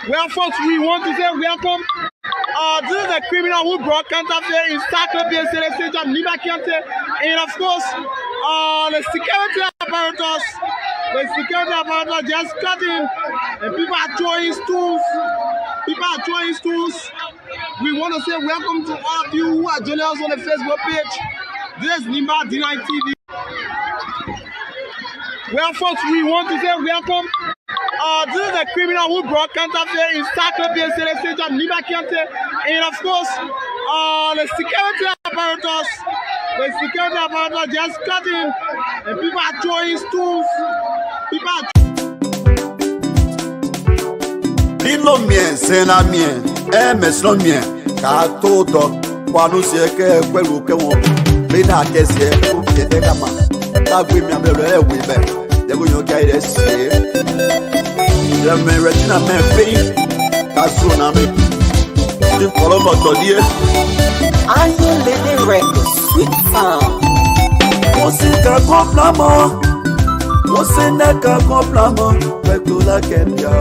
Well, folks, we want to say welcome. This is a criminal who brought counterfeit in Sacre-based state of Nimba County, and of course, the security apparatus just cutting, and people are throwing stools. We want to say welcome to all of you who are joining us on the Facebook page. This is Nimba D9 TV. Well, folks, we want to say welcome. This is a criminal who brought counterfeit in Sacre-based state of Nimba County, and of course, the security apparatus just cutting, and people are throwing stools. Lilo mien, sena mien, meslo mien, katoto, kwanu sieke kwelu kewo, bina kesie, kupiete kama, tagwi miambele wibe, degu nyoka iresi. Me Regina me pay, kasu na me. Tim kolo botodie. Are you living records, sweet sound? Musika komplamo, musineka komplamo, pekula kenya.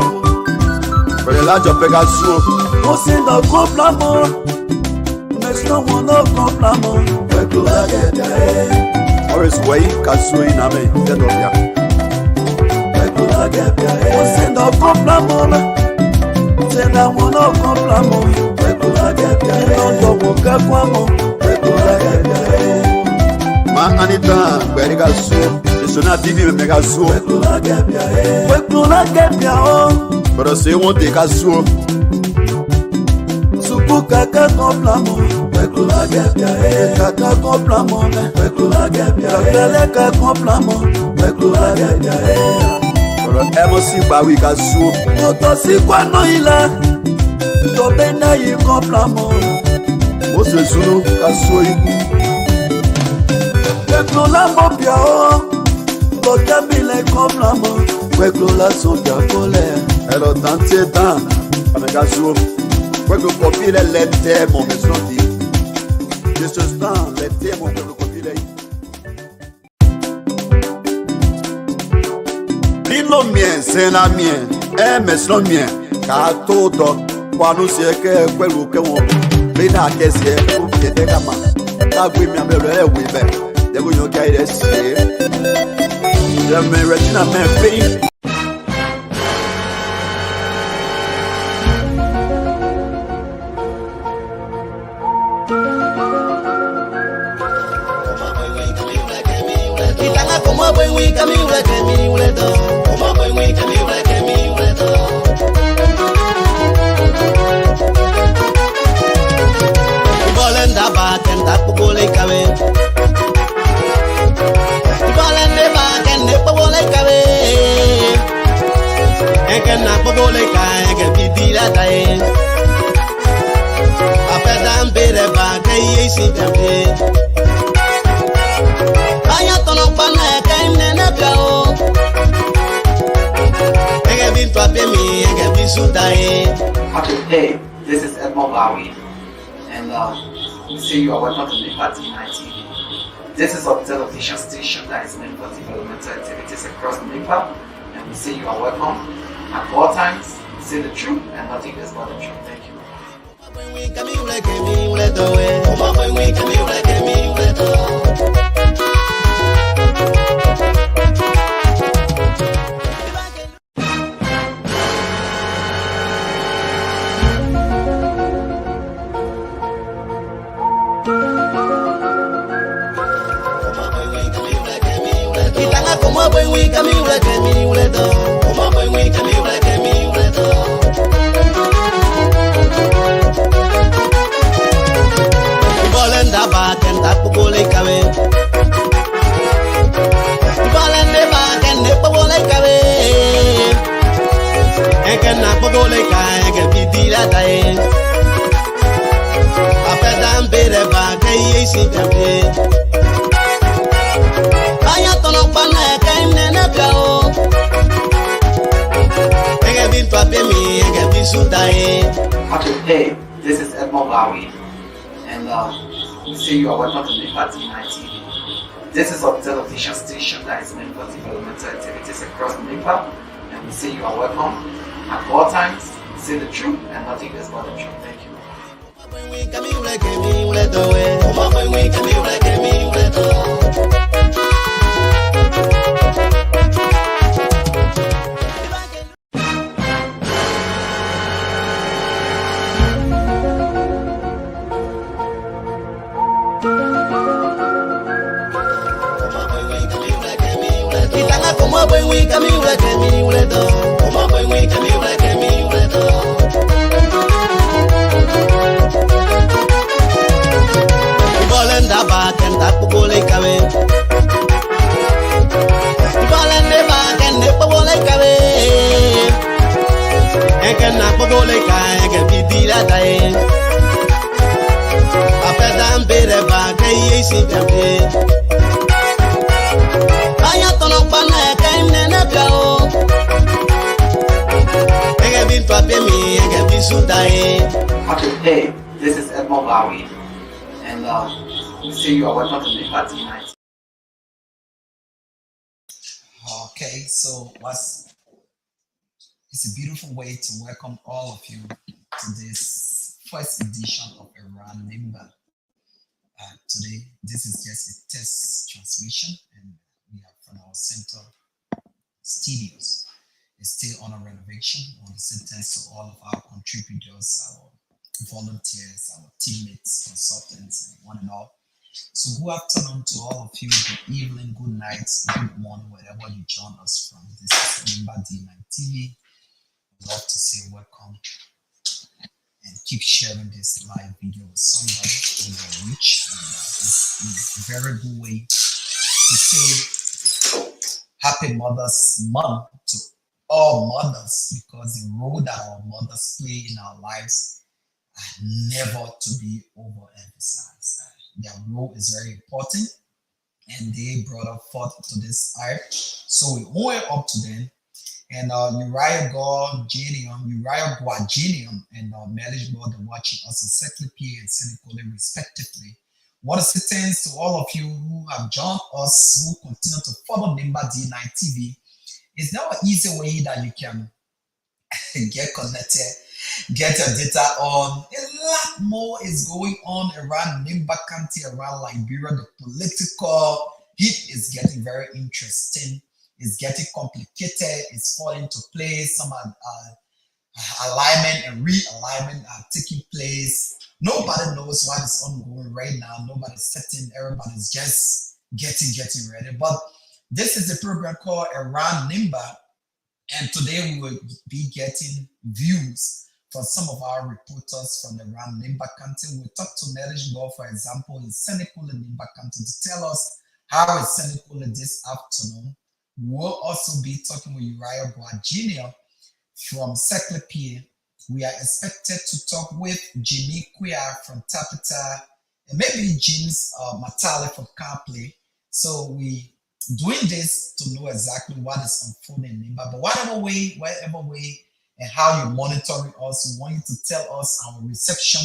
Pela jope kasu, musina komplamo, mesno mono komplamo, pekula kenya. Always way kasu ina me, dedobia. Você não compra mona, você não compra mona. Não tomo caguamo, mas Anita, pega sua, isso na TV me pega sua. Para ser ontem casou, supo caca compra mona, caca compra mona, caca compra mona. Emosi bawi kasu, otosi kwano ila, tobena yi komplamo. Ose sunu kasu iku. Kweklola mopia o, kotemile komplamo. Kweklola sonja kole, elo tante tan, ame kasu. Kweklo kopile lete mon mesnoti. Jesus tan lete mon kweklo kopile. Lilo mien, sena mien, meslo mien, katoto, kwanu sieke kwelu kewo, bina kesie, kupiete kama, tagwi miambele wibe, degu nyoka iresi. Me Regina me pay. Hey, this is Nimba, and we say you are welcome to Nimba D9 TV. This is a television station that is meant for developmental activities across Nimba, and we say you are welcome at all times. Say the truth and nothing else but the truth. Thank you. Papi Okay, hey, this is Edmond Bowie, and say you are welcome to Nimba TV. This is a television station that is meant for developmental activities across Nimba, and we say you are welcome at all times. Say the truth and nothing else but the truth. Thank you. Okay, hey, this is Edmond Bowie, and say you are welcome to Nimba TV. Okay, so it's a beautiful way to welcome all of you to this first edition of Around Nimba. Today, this is just a test transmission, and we are from our center studios. It's still under renovation. I want to say thanks to all of our contributors, our volunteers, our teammates, consultants, and one and all. So good afternoon to all of you, good evening, good night, good morning, wherever you join us from. This is Nimba TV. I'd love to say welcome and keep sharing this live video with somebody in your reach. And it's a very good way to say Happy Mother's Month to all mothers, because the role that our mothers play in our lives are never to be overemphasized. Their role is very important, and they brought us forth to this earth. So we owe it up to them. And Uriah Guaginium, and Marriage Board are watching us on Secretary and Senegal respectively. What is it thanks to all of you who have joined us, who continue to follow Nimba D9 TV. It's now an easy way that you can get connected, get your data on. A lot more is going on around Nimba County, around Liberia. The political heat is getting very interesting. It's getting complicated. It's falling into place. Some alignment and realignment are taking place. Nobody knows what is ongoing right now. Nobody's setting. Everybody's just getting ready. But this is a program called Around Nimba, and today we will be getting views from some of our reporters from around Nimba County. We'll talk to Marriage Board, for example, in Senegal and Nimba County, to tell us how is Senegal this afternoon. We'll also be talking with Uriah Guaginium from Secretary. We are expected to talk with Jimmy Quia from Tapita, and maybe James Matali from Carplay. So we doing this to know exactly what is unfolding in Nimba. But whatever way, and how you monitoring us, we want you to tell us our reception.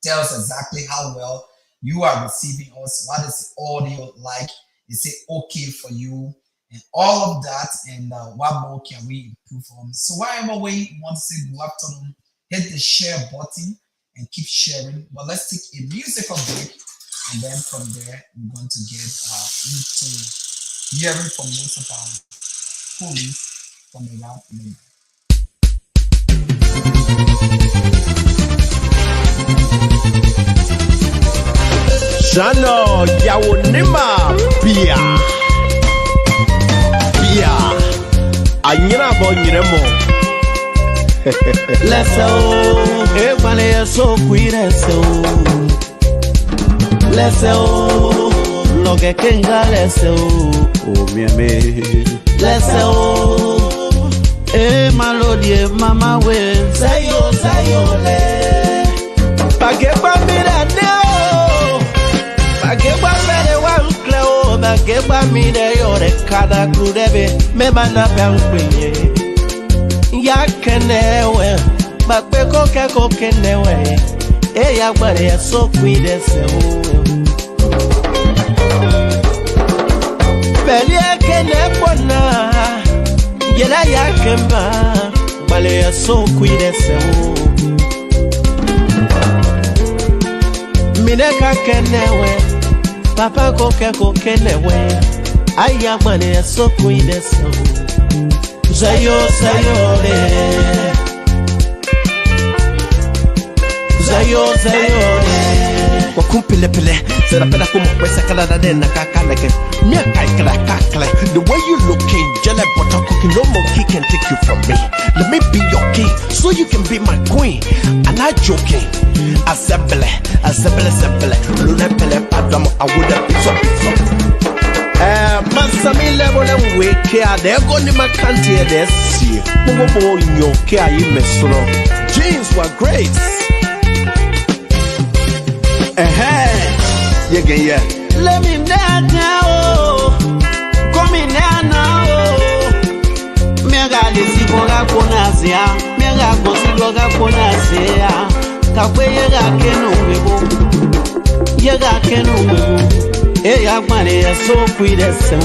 Tell us exactly how well you are receiving us. What is the audio like? Is it okay for you? And all of that, and what more can we improve on? So whatever way you want to say good afternoon, hit the share button and keep sharing. But let's take a musical break, and then from there we're going to get into hearing from most of our colleagues from around Nimba. Shano yawo Nimba Pia anyina bo nyiremo. Let's go, everybody so queer so. Let's go, lo que kenga let's go, oh me. Let's go, malodie mama we. Sayo le, pagepa mira no, pagepa mire wan kleo, pagepa mire yore kada krudebe, me bana pangpenye. Yakenewe Bakbe koke newe. Eya gbare ya so kuidese o. Beli ekene bona. Yela ya kemba. Bale ya so kuidese o. Mineka kenewe. Papa koke newe. Aya gbare ya so kuidese o. Zayo kwa kumpelepele serapela como pesa kala da na kakala ke me kakala the way you looking jele butter cooking no monkey can take you from me. Let me be your king so you can be my queen. I'm not joking. Assemble luna pele padam I would have been so Masami level and wake here. They're going to my country this year. Bobo in your care, you mesro. Jeans were great. Yeah. Let me now. Come in now. Mega desi boga konazia. Mega gosi boga konazia. Kakwe yega kenu webo. Eya gbare ya so kuidese o.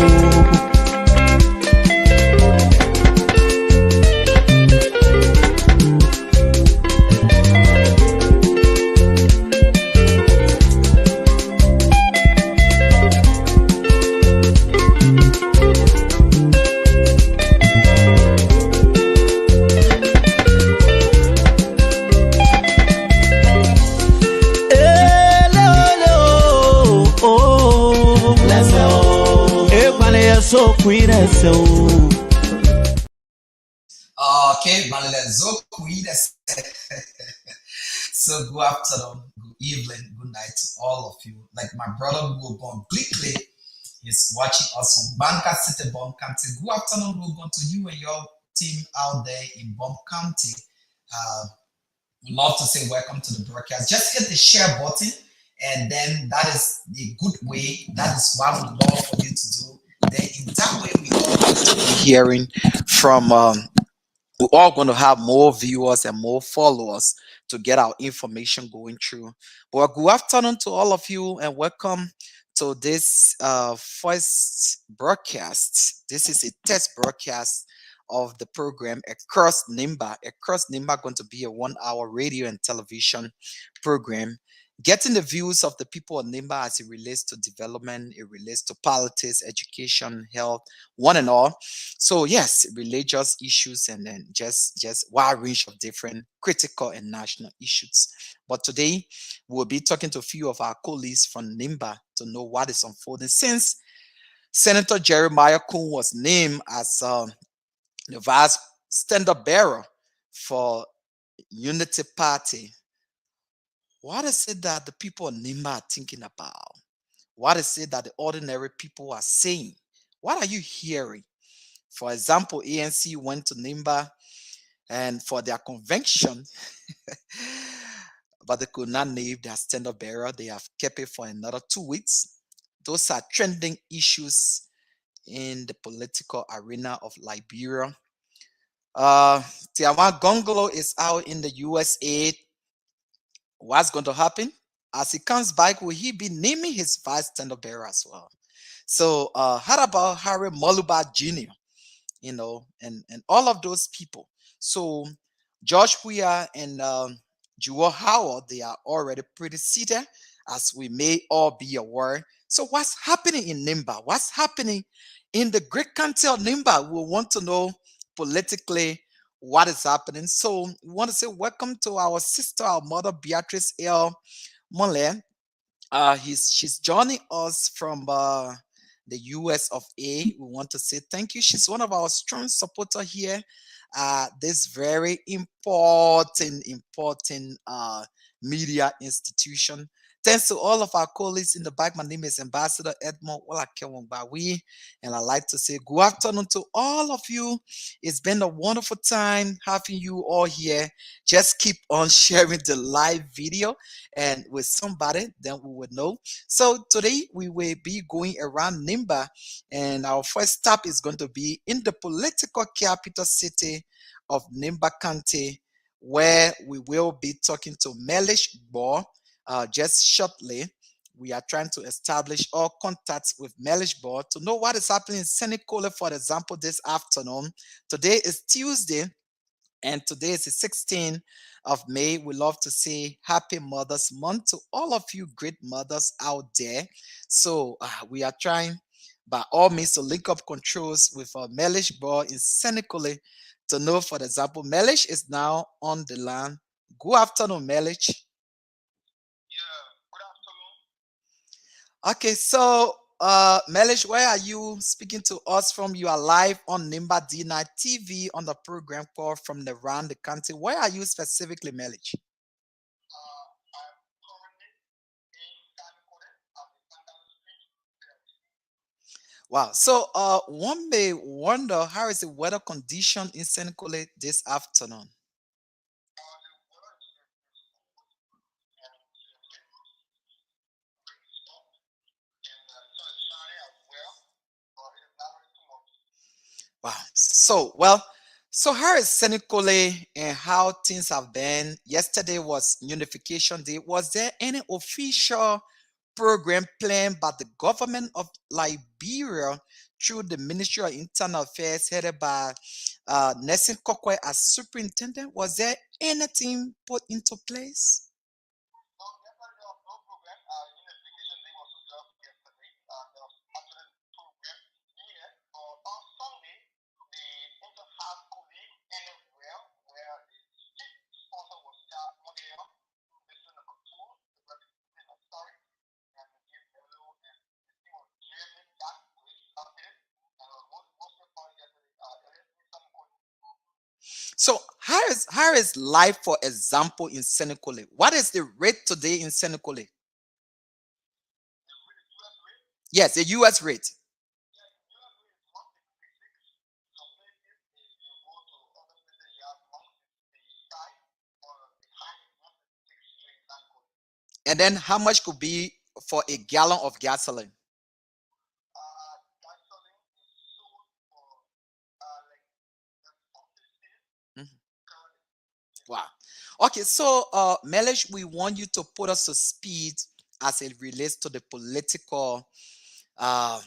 So kuidese o. Okay, Malelezo kuidese. So good afternoon, good evening, good night to all of you. Like my brother Gubon Glickley is watching us from Banka City, Bomb County. Good afternoon, Gubon, to you and your team out there in Bomb County. We'd love to say welcome to the broadcast. Just hit the share button, and then that is the good way. That is what we'd love for you to do. Then in that way, we all going to be hearing from. We're all going to have more viewers and more followers to get our information going through. But good afternoon to all of you, and welcome to this first broadcast. This is a test broadcast of the program Across Nimba. Across Nimba going to be a 1-hour radio and television program, getting the views of the people of Nimba as it relates to development, it relates to politics, education, health, one and all. So yes, religious issues, and then just wide range of different critical and national issues. But today we'll be talking to a few of our colleagues from Nimba to know what is unfolding since Senator Jeremiah Kuhn was named as the vice standard bearer for Unity Party. What is it that the people of Nimba are thinking about? What is it that the ordinary people are saying? What are you hearing? For example, ANC went to Nimba and for their convention, but they could not name their standard bearer. They have kept it for another 2 weeks. Those are trending issues in the political arena of Liberia. Tiawan Gongolo is out in the USA. What's going to happen? As he comes back, will he be naming his vice standard bearer as well? So how about Harry Moluba Jr., and all of those people? So Josh Weah and Jewel Howard, they are already pretty seated, as we may all be aware. So what's happening in Nimba? What's happening in the great county of Nimba? We want to know politically what is happening. So we want to say welcome to our sister, our mother, Beatrice L. Mole. She's joining us from the US of A. We want to say thank you. She's one of our strong supporters here. This very important media institution. Thanks to all of our colleagues in the back. My name is Ambassador Edmond Olakewongbawi, and I'd like to say good afternoon to all of you. It's been a wonderful time having you all here. Just keep on sharing the live video and with somebody, then we would know. So today we will be going around Nimba, and our first stop is going to be in the political capital city of Nimba County, where we will be talking to Melish Bor just shortly. We are trying to establish all contacts with Melish Bor to know what is happening in Senegal, for example, this afternoon. Today is Tuesday, and today is the 16th of May. We love to say Happy Mother's Month to all of you great mothers out there. So we are trying by all means to link up controls with Melish Bor in Senegal to know, for example, Melish is now on the line. Good afternoon, Melish. Okay, so Melish, where are you speaking to us from? You are live on Nimba D9 TV on the program called From Around the Country. Where are you specifically, Melish? Wow. So one may wonder, how is the weather condition in Senegal this afternoon? Wow. So how is Senegal and how things have been? Yesterday was Unification Day. Was there any official program planned by the government of Liberia through the Ministry of Internal Affairs headed by Nelson Kokwe as superintendent? Was there anything put into place? So how is life, for example, in Senegal? What is the rate today in Senegal? Yes, the US rate. And then how much could be for a gallon of gasoline? Mhm. Wow. Okay, so Melish, we want you to put us to speed as it relates to the political uh,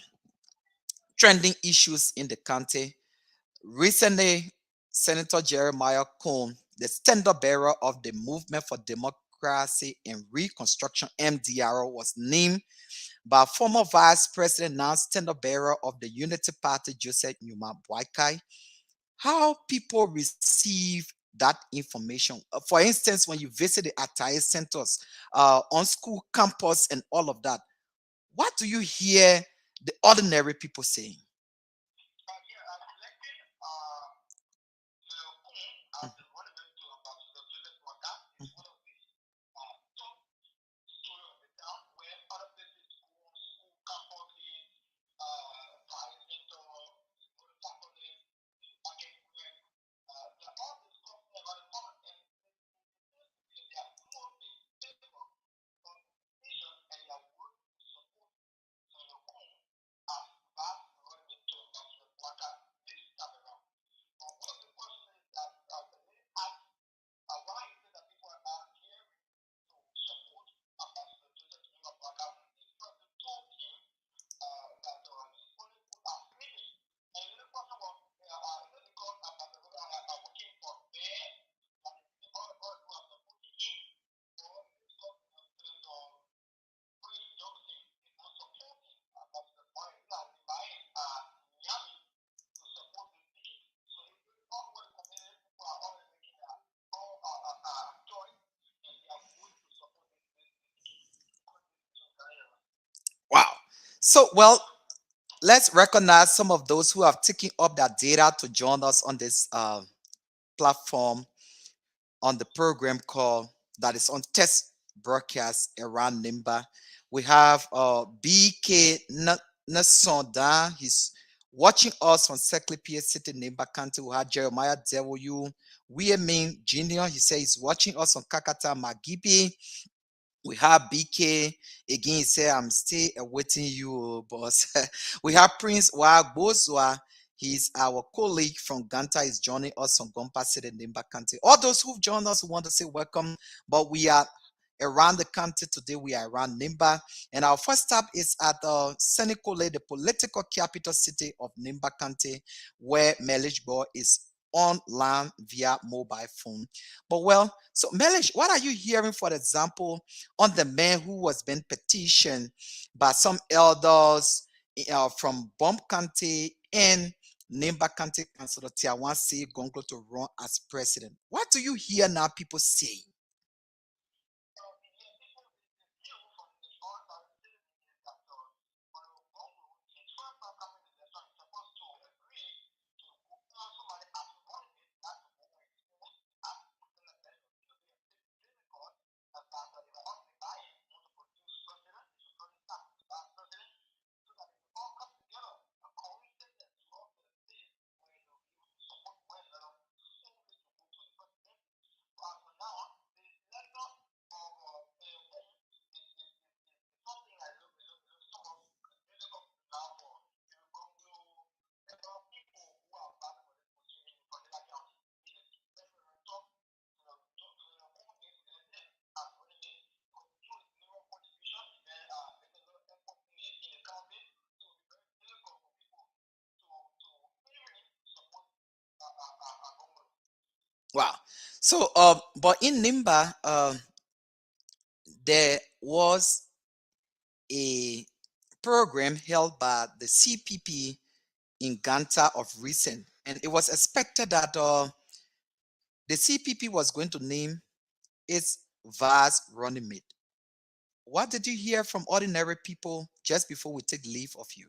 trending issues in the country. Recently, Senator Jeremiah Cohn, the standard bearer of the Movement for Democracy and Reconstruction (MDR), was named by former Vice President, now standard bearer of the Unity Party, Joseph Numa Boakai. How people receive that information? For instance, when you visit the Ataye centers on school campus and all of that, what do you hear the ordinary people saying? Wow. So, well, let's recognize some of those who have taken up their data to join us on this platform on the program call that is on test broadcast around Nimba. We have BK Nasonda. He's watching us from Secretary City, Nimba County. We have Jeremiah W. Weemin Jr. He says he's watching us on Kakata Magibi. We have BK again. He said, I'm still awaiting you, boss. We have Prince Wagbozwa. He's our colleague from Ganta, is joining us from Gompa City, Nimba County. All those who've joined us, we want to say welcome, but we are around the country today. We are around Nimba, and our first stop is at Senikole, the political capital city of Nimba County, where Melish Bo is online via mobile phone. But well, so Melish, what are you hearing, for example, on the man who was being petitioned by some elders from Bomb County and Nimba County Councilor Tiawan say Gonglo to run as president? What do you hear now people say? Wow. So, but in Nimba, there was a program held by the CPP in Ganta of recent, and it was expected that the CPP was going to name its vice running mate. What did you hear from ordinary people just before we take leave of you?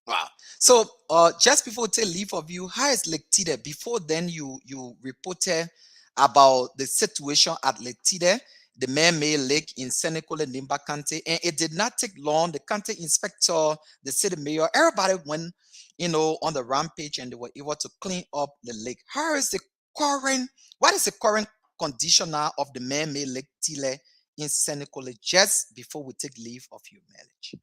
Wow. So, just before we take leave of you, how is Lake Tide? Before then, you reported about the situation at Lake Tide, the man-made lake in Senegal and Nimba County, and it did not take long. The county inspector, the city mayor, everybody went, on the rampage, and they were able to clean up the lake. How is the current? What is the current condition now of the man-made lake Tile in Senegal? Just before we take leave of you, marriage.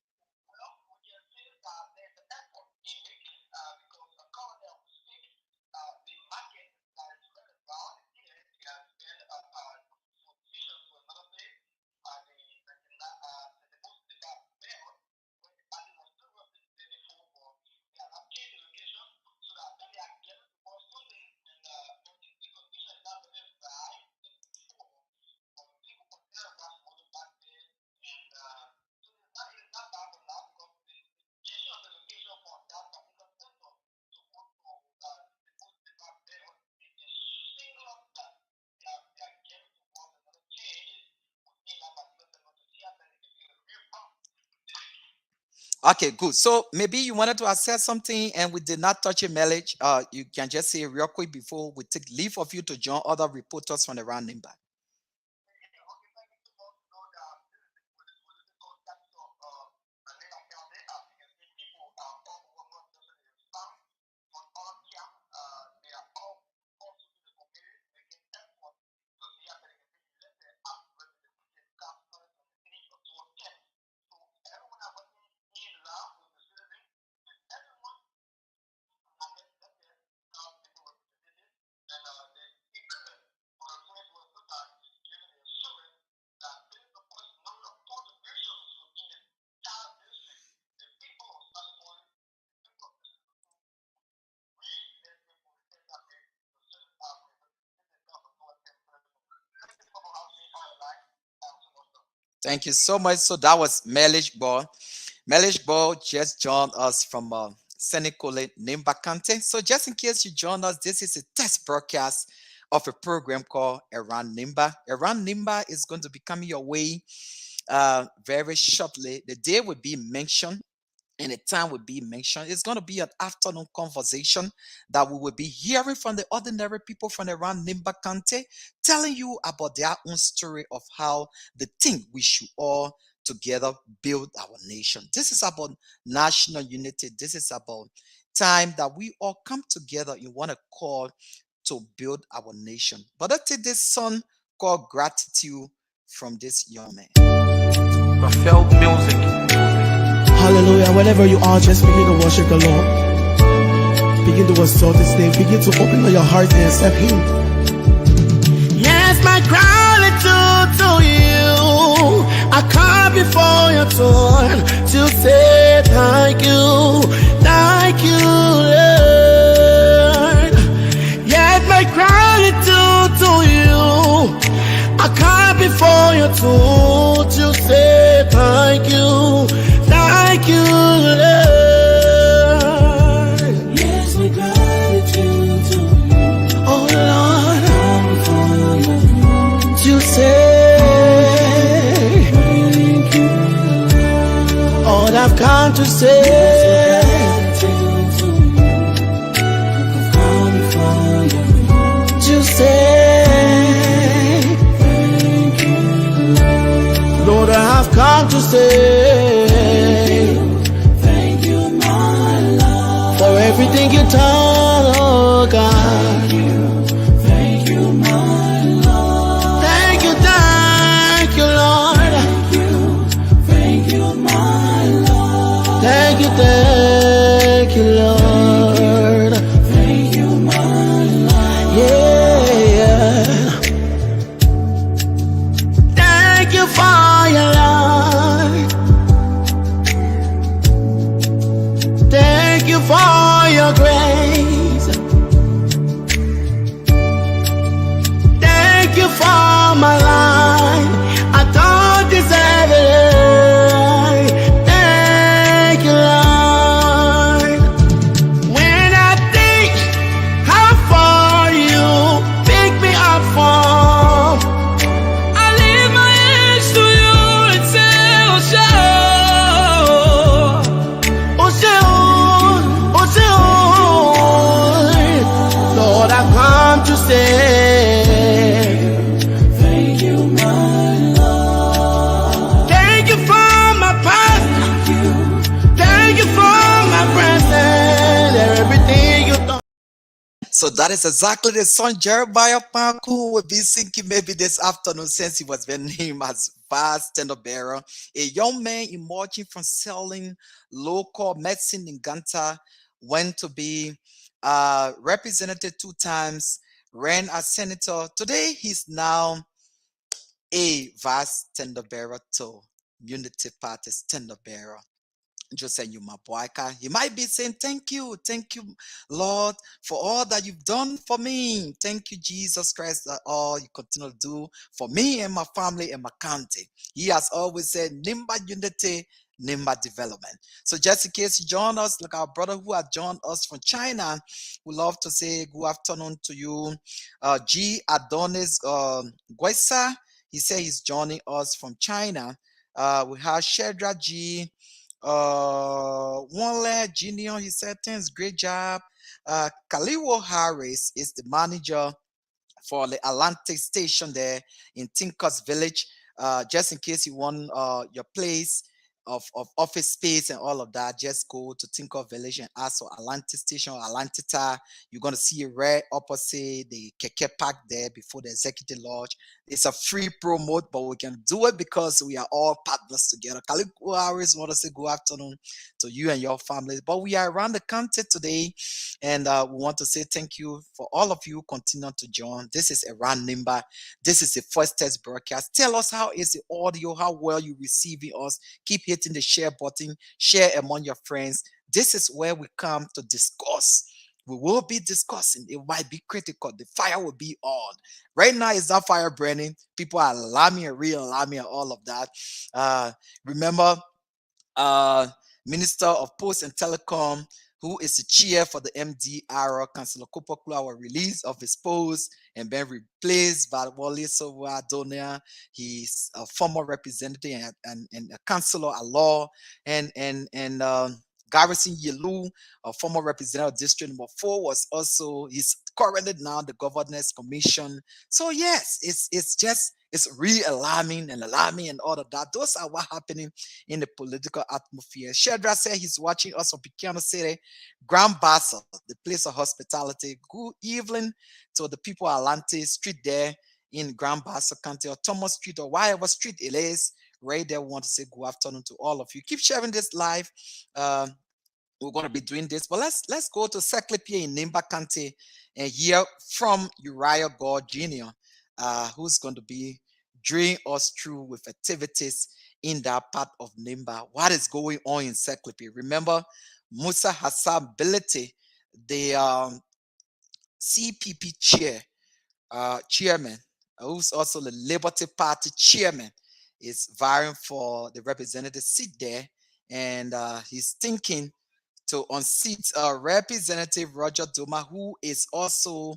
Okay, good. So maybe you wanted to assess something and we did not touch a mileage. You can just say real quick before we take leave of you to join other reporters from around Nimba. Thank you so much. So that was Melish Ball. Melish Ball just joined us from Senikole, Nimba County. So just in case you joined us, this is a test broadcast of a program called Around Nimba. Around Nimba is going to be coming your way very shortly. The day will be mentioned and the time will be mentioned. It's going to be an afternoon conversation that we will be hearing from the ordinary people from around Nimba County, telling you about their own story of how they think we should all together build our nation. This is about national unity. This is about time that we all come together in one accord to build our nation. But let's take this song called Gratitude from this young man. Felt music. Hallelujah. Wherever you are, just begin to worship the Lord. Begin to exalt His name. Begin to open up your heart and accept Him. Yes, my gratitude to you. I come before your throne to say thank you. Thank you, Lord. Yes, my gratitude to you. I come before your throne to say thank you. Thank you, Lord. Yes, my gratitude to you. Oh Lord, come before your throne to say thank you. All I've come to say. To say thank you, Lord, I have come to say thank you, my Lord, for everything you done, oh God. Thank you, my Lord. Thank you, Lord. Thank you, my Lord. Thank you, Lord. Thank you, my Lord. Yeah. Thank you for your love. Thank you for your grace. Thank you for my life. I don't deserve it. Thank you, Lord. When I think how far you pick me up from, I lift my hands to you and say, Lord, I've come to say thank you, my Lord. Thank you for my past. Thank you for my present. Everything you done. So that is exactly the song Jeremiah Paku will be singing maybe this afternoon, since he was been named as vast standard bearer. A young man emerging from selling local medicine in Ganta, went to be represented 2 times, ran as senator. Today he's now a vast standard bearer to Unity Party standard bearer. Just saying, you my boy. He might be saying, thank you, Lord, for all that you've done for me. Thank you, Jesus Christ, that all you continue to do for me and my family and my county. He has always said, Nimba Unity, Nimba Development. So just in case you join us, like our brother who has joined us from China, we love to say good afternoon to you. G. Adonis Guesa, he said he's joining us from China. We have Shedra G. One lad Junior, he said, thanks, great job. Kaliwo Harris is the manager for the Atlantic station there in Tinkers Village. Just in case you want your place of office space and all of that, just go to Tinker Village and ask for Atlantic Station or Atlantita. You're going to see it right opposite the Keke Park there before the Executive Lodge. It's a free promote, but we can do it because we are all partners together. Kaliko Harris want to say good afternoon to you and your families. But we are around the country today, and we want to say thank you for all of you continuing to join. This is Around Nimba. This is the first test broadcast. Tell us how is the audio, how well you receiving us. Keep hitting the share button, share among your friends. This is where we come to discuss. We will be discussing. It might be critical. The fire will be on. Right now, it's not fire burning. People are alarming and re-alarming and all of that. Remember, Minister of Post and Telecom, who is the chair for the MDR, Councillor Kopokula, release of his post and been replaced by Wale Sowa Adonia. He's a former representative and a councillor at law, and Garrison Yelu, a former representative of District Number 4, was also, he's currently now the Governance Commission. So yes, it's really alarming and all of that. Those are what happening in the political atmosphere. Shedra said he's watching us from Pequeno City, Grand Bassa, the place of hospitality. Good evening to the people at Atlante Street there in Grand Bassa County, or Thomas Street, or whatever street it is. Right there, we want to say good afternoon to all of you. Keep sharing this live. We're going to be doing this, but let's go to Seclipie in Nimba County and hear from Uriah God Jr., who's going to be drawing us through with activities in that part of Nimba. What is going on in Seclipie? Remember, Musa Hassan Bility, the CPP chairman, who's also the Liberty Party chairman, is vying for the representative seat there, and he's thinking to unseat Representative Roger Doma, who is also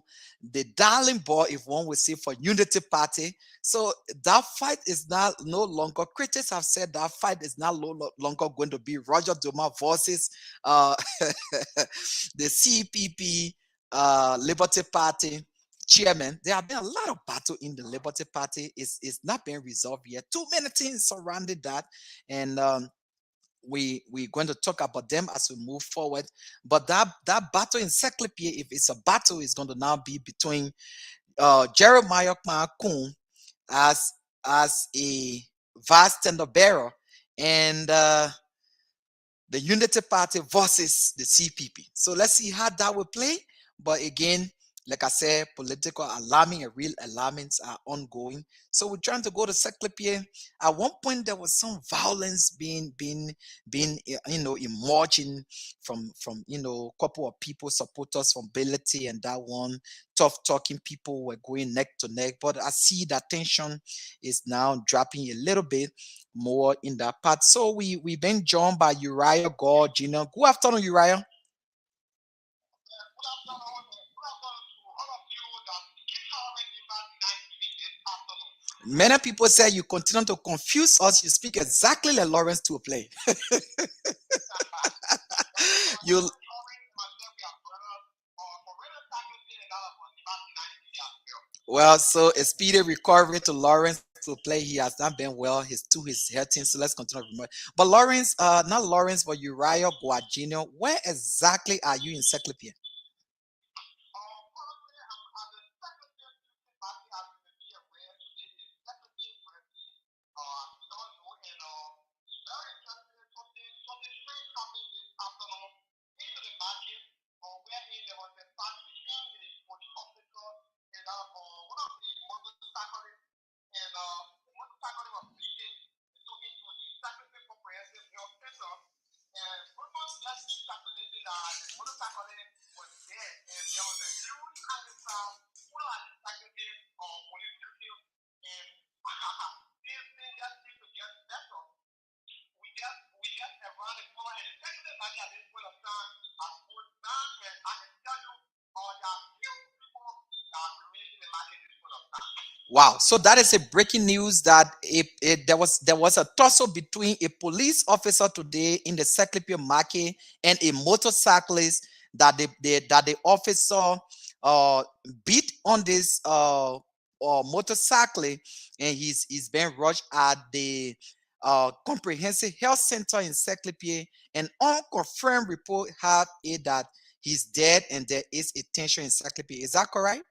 the darling boy, if one would say, for Unity Party. So that fight is now no longer, critics have said that fight is now no longer going to be Roger Doma versus the CPP Liberty Party chairman. There have been a lot of battle in the Liberty Party. It's not been resolved yet. Too many things surrounding that, and we're going to talk about them as we move forward. But that battle in Seclipie, if it's a battle, is going to now be between Jeremiah Kun as a vice tender bearer and the Unity Party versus the CPP. So let's see how that will play. But again, like I said, political alarming and real alarmings are ongoing. So we're trying to go to Seclipie. At one point, there was some violence being emerging from a couple of people, supporters from Ability, and that one tough talking people were going neck to neck. But I see that tension is now dropping a little bit more in that part. So we've been joined by Uriah God Jr. Good afternoon, Uriah. Many people say you continue to confuse us. You speak exactly like Lawrence to play. You. Well, so a speedy recovery to Lawrence to play. He has not been well. His hurting. So let's continue. But Lawrence, not Lawrence, but Uriah Guajino. Where exactly are you in Seclipie? Wow! So that is a breaking news that there was a tussle between a police officer today in the Seclipie market and a motorcyclist that the officer beat on this motorcycle, and he's been rushed at the comprehensive health center in Seclipie. An unconfirmed report have it that he's dead and there is a tension in Seclipie. Is that correct?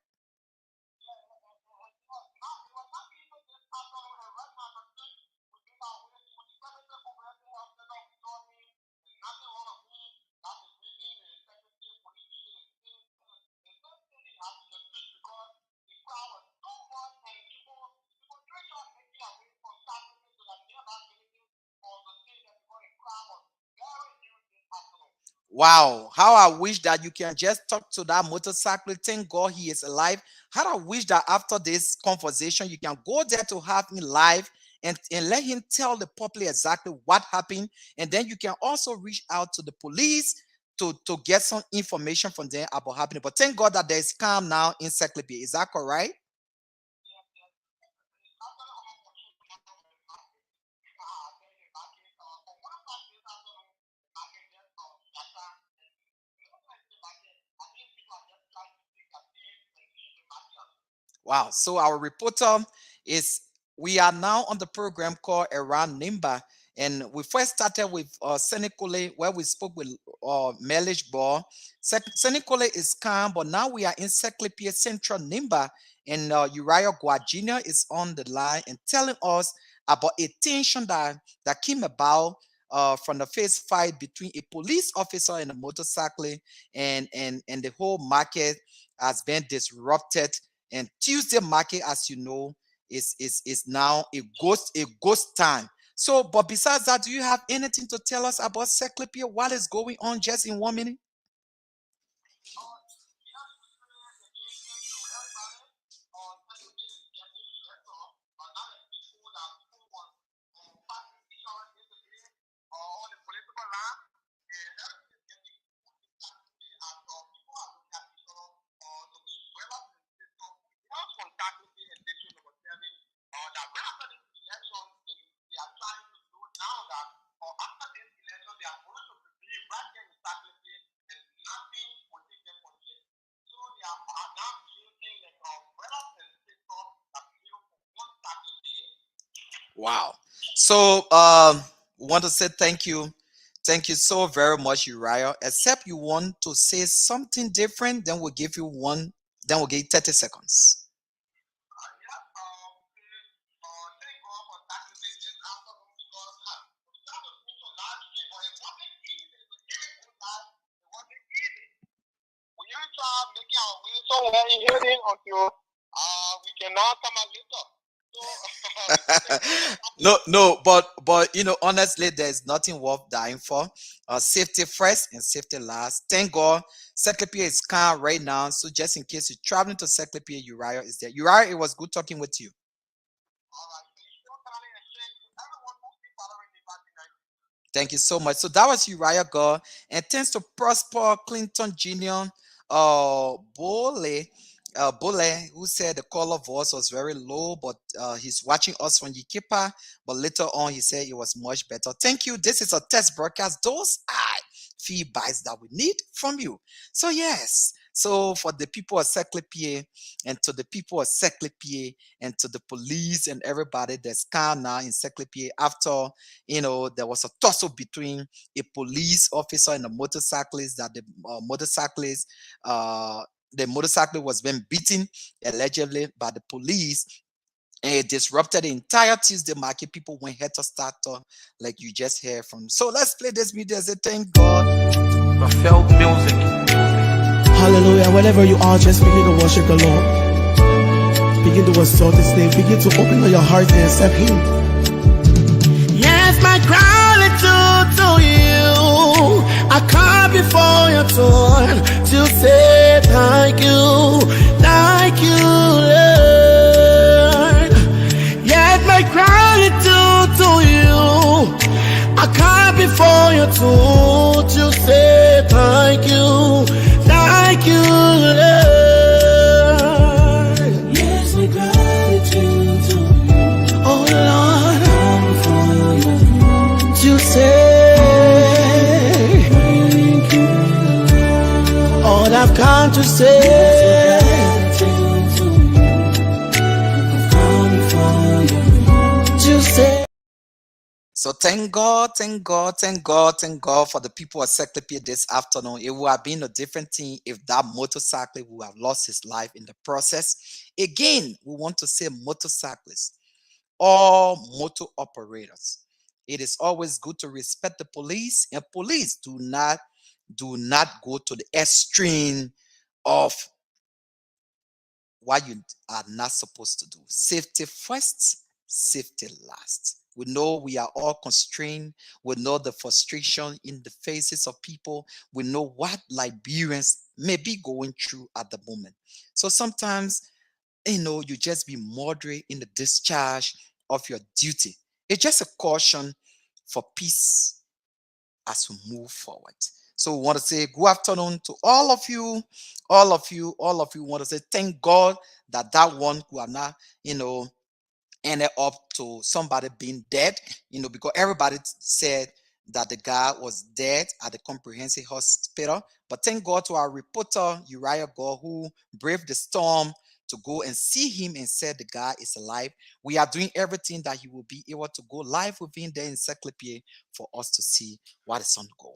Wow, how I wish that you can just talk to that motorcycle. Thank God he is alive. How I wish that after this conversation, you can go there to have him live and let him tell the public exactly what happened. And then you can also reach out to the police to get some information from them about happening. But thank God that there is calm now in Seklipie. Is that correct? Wow. So our reporter is, we are now on the program called Around Nimba. And we first started with Senekole, where we spoke with Melish Ball. Senekole is calm, but now we are in Seklipie Central Nimba. And Uriah Guajina is on the line and telling us about a tension that came about from the face fight between a police officer and a motorcycle, and the whole market has been disrupted. And Tuesday market, as you know, is now a ghost time. So, but besides that, do you have anything to tell us about Seklipie? What is going on, just in 1 minute? Wow. So we want to say thank you. Thank you so very much, Uriah. Except you want to say something different, then we'll give you one, then we'll give you 30 seconds. Making our way somewhere in hearing until we cannot come out later. No, but you know, honestly, there's nothing worth dying for. Safety first and safety last. Thank God, Seklipie is calm right now. So just in case you're traveling to Seklipie, Uriah is there. Uriah, it was good talking with you. Thank you so much. So that was Uriah God, and thanks to Prosper Clinton Jr. Bole, who said the call of voice was very low, but he's watching us from Yikipa. But later on, he said it was much better. Thank you. This is a test broadcast. Those are feedbacks that we need from you. So yes. So for the people of Seklipie, and to the people of Seklipie, and to the police and everybody that's calm now in Seklipie after, you know, there was a tussle between a police officer and a motorcyclist, that the motorcycle was being beaten allegedly by the police, and it disrupted the entire Tuesday market. People went head to start, like you just heard from. So let's play this video as a thank God. Rafael Music. Hallelujah. Wherever you are, just begin to worship the Lord. Begin to exalt His name. Begin to open up your heart and accept Him. Yes, my gratitude to you. I come before your throne to say thank you, Lord. Yes, my gratitude to you. I come before your throne to say thank you, Lord. Yes, my gratitude to you. Oh Lord, to say thank you. All I've come to say. To say. So thank God for the people of Seklipie this afternoon. It would have been a different thing if that motorcycle would have lost his life in the process. Again, we want to say motorcyclists, all motor operators. It is always good to respect the police, and police do not go to the extreme of what you are not supposed to do. Safety first, safety last. We know we are all constrained. We know the frustration in the faces of people. We know what Liberians may be going through at the moment. So sometimes, you know, you just be moderate in the discharge of your duty. It's just a caution for peace as we move forward. So we want to say good afternoon to all of you, all of you, all of you. Want to say thank God that that one who are not, ended up to somebody being dead, because everybody said that the guy was dead at the comprehensive hospital. But thank God to our reporter, Uriah Gore, who braved the storm to go and see him and said the guy is alive. We are doing everything that he will be able to go live with him there in Seclepier for us to see what is ongoing.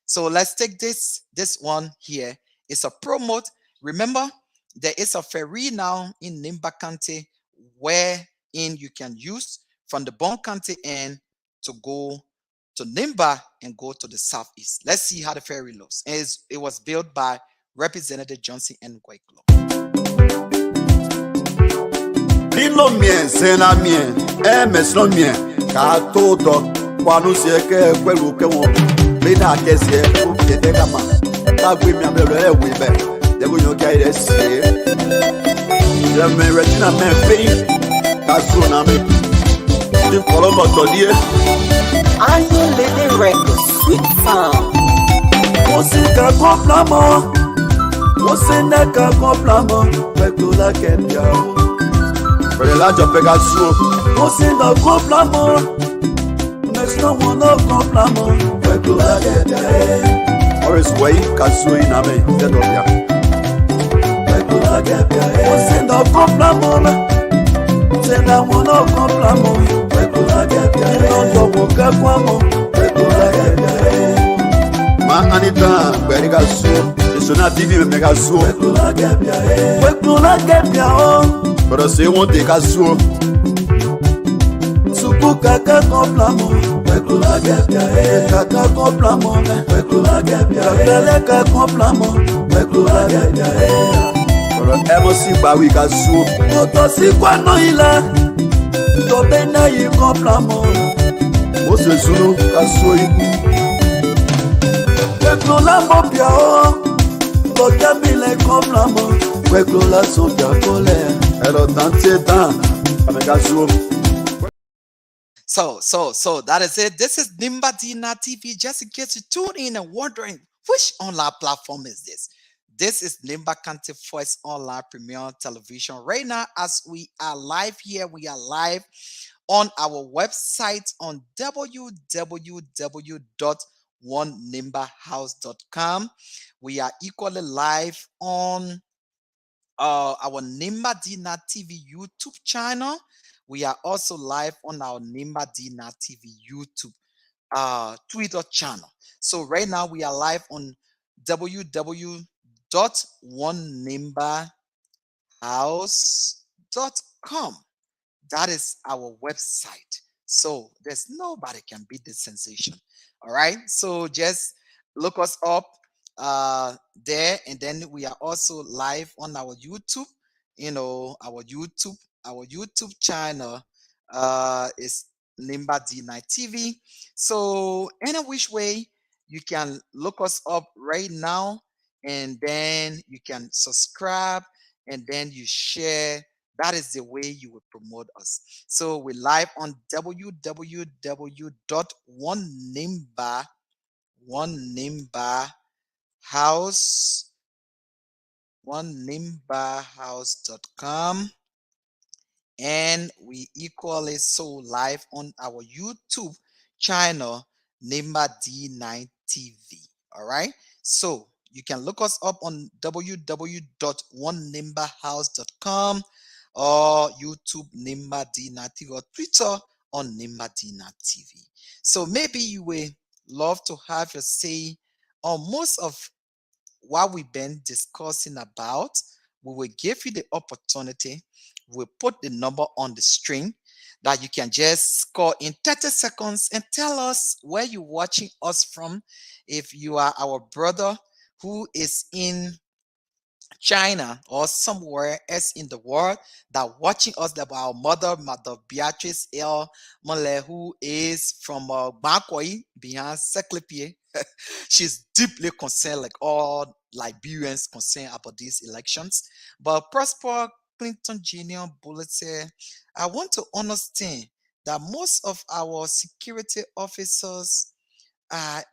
So let's take this one here. It's a promote. Remember, there is a ferry now in Nimba County wherein you can use from the Bon County end to go to Nimba and go to the southeast. Let's see how the ferry looks. It was built by Representative Johnson and Guayclo. Lilo mien, sena mien, meslo mien, ka todo, kwanu sieke kwelu ke won, bina kesie, ukiete kama, tagwi mi amelo wibe, dego nyoka ire sie. Yeme retina men fei, kasu na me, di kolomo todie. Are you living records? Sweet sound. Musika komplamo, musineka komplamo, kwekula kemyao. La Pegasus, Mosinda Complamo, next no one of Complamo, or is way Kasu in Ame, Zedobia. Mosinda Complamo, send a one of Complamo, Ma Anita, Bergasu, the Sona TV Megasu, Wekula Gapia. Pero se won't take a so Suku kaka komplamo Wekula gapia kaka komplamo Wekula gapia Kaka komplamo Wekula gapia Pero emosi bawi ka so Moto si kwano ila To bena yi komplamo Ose sunu ka so iku Wekula mopia o To jamile komplamo Wekula so bia kole So that is it. This is Nimba Dina TV. Just in case you tune in and wondering which online platform is this. This is Nimba County Voice Online Premier Television. Right now, as we are live here, we are live on our website on www.onenimbahouse.com. We are equally live on our Nimba Dina TV YouTube channel. We are also live on our Nimba Dina TV YouTube Twitter channel. So right now we are live on www.onenimbahouse.com. That is our website. So there's nobody can beat this sensation. All right. So just look us up there, and then we are also live on our YouTube. Our YouTube channel is Nimba D9 TV. So any which way you can look us up right now, and then you can subscribe, and then you share. That is the way you will promote us. So we're live on onenimbahouse.com, and we equally so live on our YouTube channel Nimba D9 TV. All right, so you can look us up on www.onenimbahouse.com or YouTube Nimba D9 TV or Twitter on Nimba D9 TV. So maybe you will love to have your say on most of what we've been discussing about. We will give you the opportunity. We'll put the number on the screen that you can just call in 30 seconds and tell us where you're watching us from. If you are our brother who is in China or somewhere else in the world that watching us, that our mother Beatrice L. Mole, who is from Bankoi, behind Seclepier. She's deeply concerned, like all Liberians concerned about these elections. But Prosper Clinton Jr. Bullet said, I want to understand that most of our security officers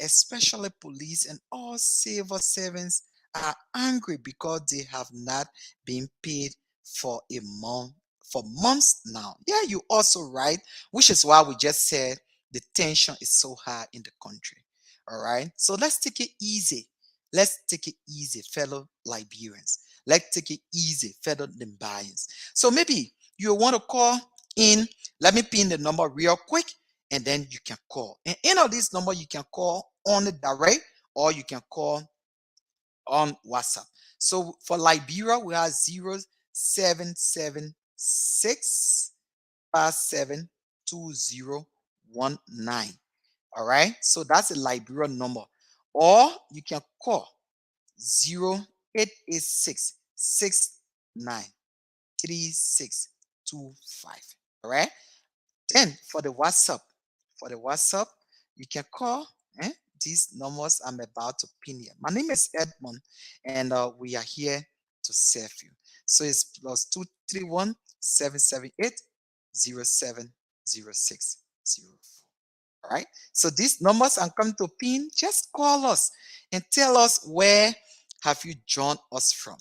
especially police and all civil servants, are angry because they have not been paid for a month, for months now. Yeah, you also right, which is why we just said the tension is so high in the country. All right, so let's take it easy. Let's take it easy, fellow Liberians. Let's take it easy, fellow Nimbians. So maybe you want to call in. Let me pin the number real quick, and then you can call. And any of these number you can call on the direct, or you can call on WhatsApp. So for Liberia, we have 0776 572019. All right, so that's a Liberia number. Or you can call 0886 All right. Then for the WhatsApp, you can call these numbers I'm about to pin here. My name is Edmond, and we are here to serve you. So it's plus 231-778-070604. All right. So these numbers I'm coming to pin. Just call us and tell us where have you joined us from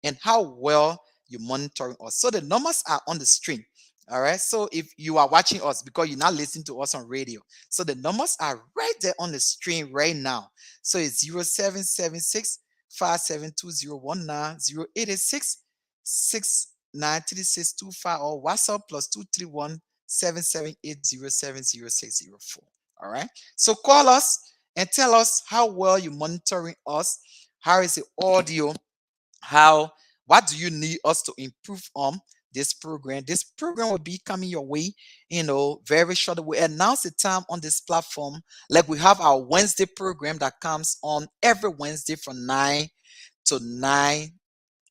and how well you monitoring us. So the numbers are on the screen. All right. So if you are watching us because you're not listening to us on radio, so the numbers are right there on the screen right now. So it's 0776 572019 0886 693625 or WhatsApp plus 231 778-070604. All right. So call us and tell us how well you're monitoring us. How is the audio? What do you need us to improve on this program? This program will be coming your way, very shortly. We announce the time on this platform. Like we have our Wednesday program that comes on every Wednesday from 9 to 9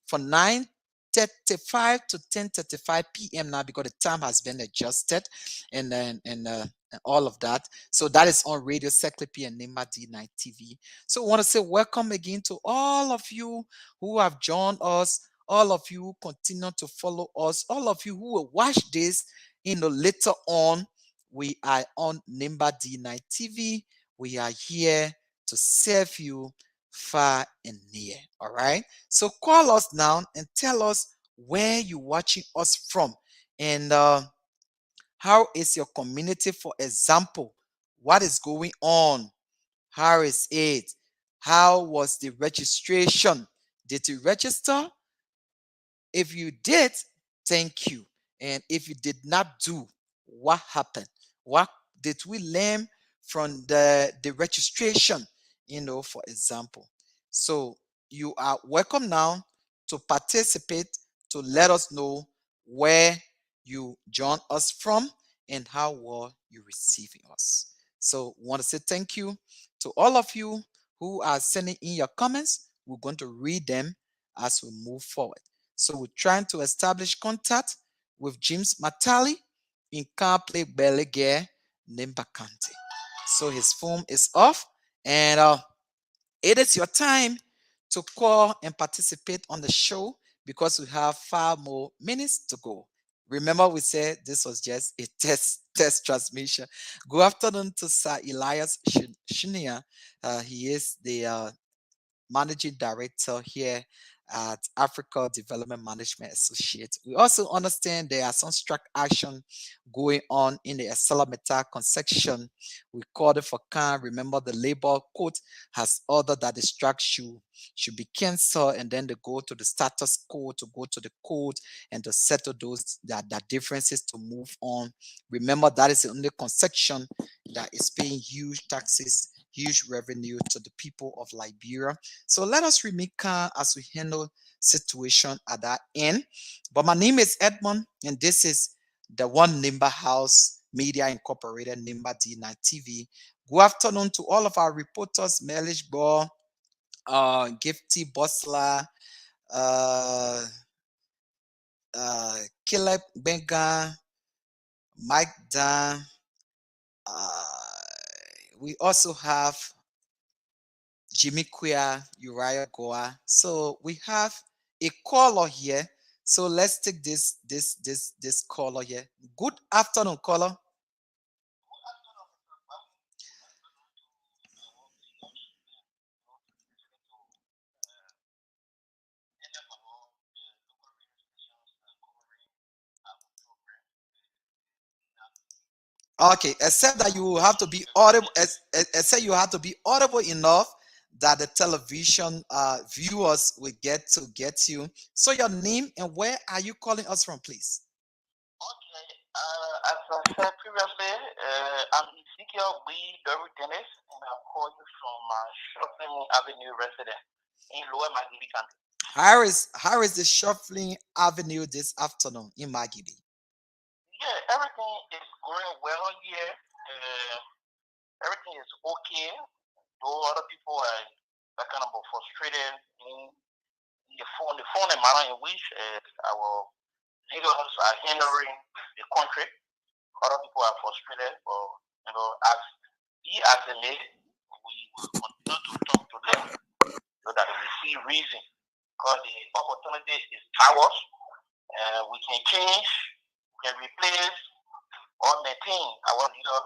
from 9:35 to 10:35 p.m. now because the time has been adjusted and all of that. So that is on Radio Seclipi and Nimba D9 TV. So I want to say welcome again to all of you who have joined us, all of you who continue to follow us, all of you who will watch this later on. We are on Nimba D9 TV. We are here to serve you far and near. All right. So call us now and tell us where you're watching us from and how is your community, for example. What is going on? How is it? How was the registration? Did you register? If you did, thank you. And if you did not do, what happened? What did we learn from the registration? For example. So you are welcome now to participate, to let us know where you join us from and how well you receiving us. So want to say thank you to all of you who are sending in your comments. We're going to read them as we move forward. So we're trying to establish contact with James Matali in Kample Belegere, Nimba County. So his phone is off, and it is your time to call and participate on the show because we have 5 more minutes to go. Remember, we said this was just a test transmission. Good afternoon to Sir Elias Shinia. He is the managing director here at Africa Development Management Associates. We also understand there are some struck action going on in the Esalameta concession. We called it for can. Remember, the labor court has ordered that the strike should be cancelled, and then they go to the status quo, to go to the court and to settle those that differences to move on. Remember, that is the only concession that is paying huge taxes, huge revenue to the people of Liberia. So let us remain calm as we handle situation at that end. But my name is Edmond, and this is the One Nimba House Media Incorporated, Nimba D9 TV. Good afternoon to all of our reporters, Melish Ball, Gifty Bosla, Caleb Benga, Mike Dan. We also have Jimmy Quia, Uriah Goa. So we have a caller here. So let's take this caller here. Good afternoon, caller. Okay, except that you have to be audible, except you have to be audible enough that the television viewers will get you. So your name and where are you calling us from, please? Okay, as I said previously, I'm Ezekiel B. Dory Dennis, and I'm calling from Shopping Avenue resident in Lower Magibi County. How is the Shuffling Avenue this afternoon in Magibi? Yeah, everything is going well here. Everything is okay. Though other people are kind of frustrated in the phone manner in which our leaders are hindering the country. Other people are frustrated, but as a leader, we will continue to talk to them so that we see reason. Because the opportunity is ours. We can change, we can replace, or maintain our leader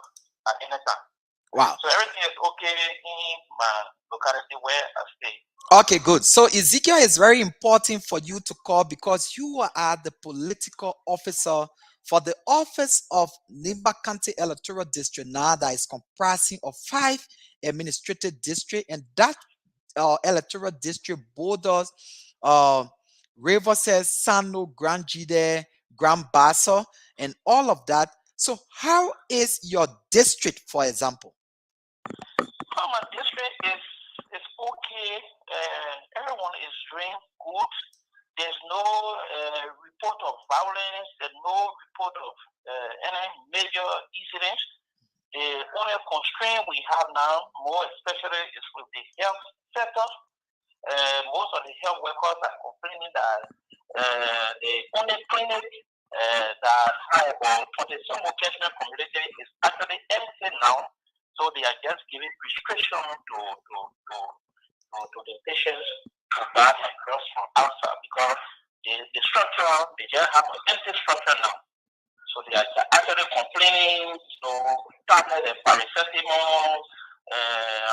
at any time. Wow. So everything is okay in my locality where I stay. Okay, good. So Ezekiel is very important for you to call because you are the political officer for the office of Nimba County Electoral District now that is comprising of 5 administrative districts, and that electoral district borders Riverset, Sano, Grand Jide, Grand Bassa, and all of that. So how is your district, for example? My district is okay. Everyone is doing good. There's no report of violence. There's no report of any major incidents. The only constraint we have now, more especially, is with the health sector. Most of the health workers are complaining that the only clinic that have about 27 occasional community is actually empty now. So they are just giving prescription to the patients to buy and cross from outside because the structure, they just have an empty structure now. So they are actually complaining, so tablet and paracetamol,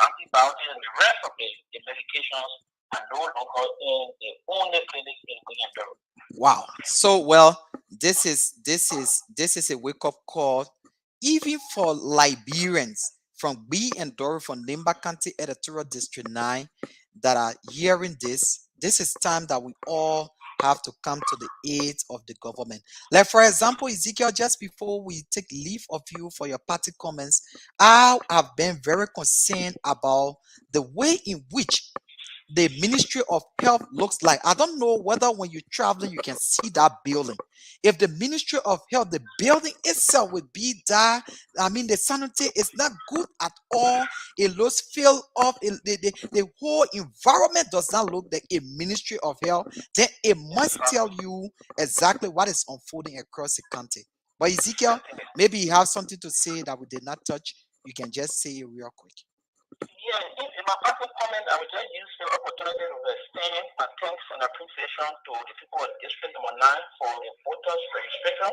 antibiotics, and the rest of the medications are no longer in the only clinic in Guinea. Wow. So well, this is a wake-up call even for Liberians from B and Dory from Nimba County Editorial District 9 that are hearing this. This is time that we all have to come to the aid of the government. Like for example, Ezekiel, just before we take leave of you for your party comments, I have been very concerned about the way in which the Ministry of Health looks like. I don't know whether when you're traveling you can see that building. If the Ministry of Health, the building itself would be that, I mean, the sanity is not good at all. It looks filled up. The whole environment does not look like a Ministry of Health. Then it must tell you exactly what is unfolding across the country. But Ezekiel, maybe you have something to say that we did not touch. You can just say it real quick. Yeah, in my personal comment, I would just use the opportunity to extend my thanks and appreciation to the people of District Number 9 for the voters registration.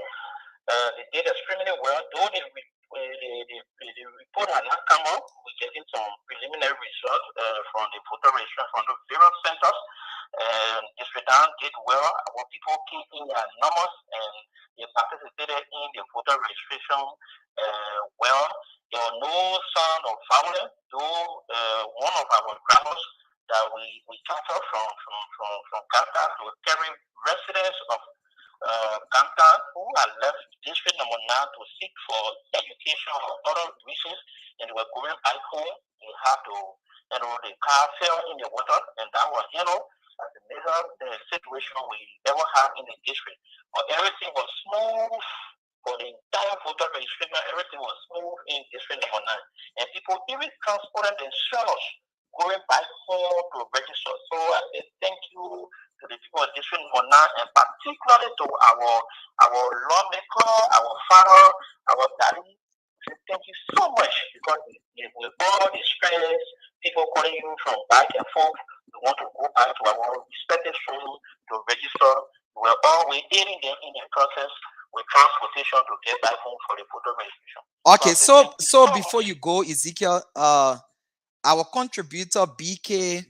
They did extremely well, though the report had not come out. We're getting some preliminary results from the voter registration from the various centers. District 9 did well. Our people came in their numbers and they participated in the voter registration well. There was no sound of violence, though one of our grammars that we captured from Kanta to carry residents of Kanta who had left district number 9 to seek for education or other reasons, and they were going back home. They had to, the car fell in the water, and that was, as the major situation we ever had in the district. But everything was smooth. For the entire voter registration, everything was smooth in district number 9. And people even transported themselves going back home to register. So I say thank you to the people of district number 9, and particularly to our lawmaker, our father, our daddy. Thank you so much because with all the stress, people calling you from back and forth, we want to go back to our respective schools to register. We're always aiding them in the process with transportation to get back home for the voter registration. Okay, so before you go, Ezekiel, our contributor BK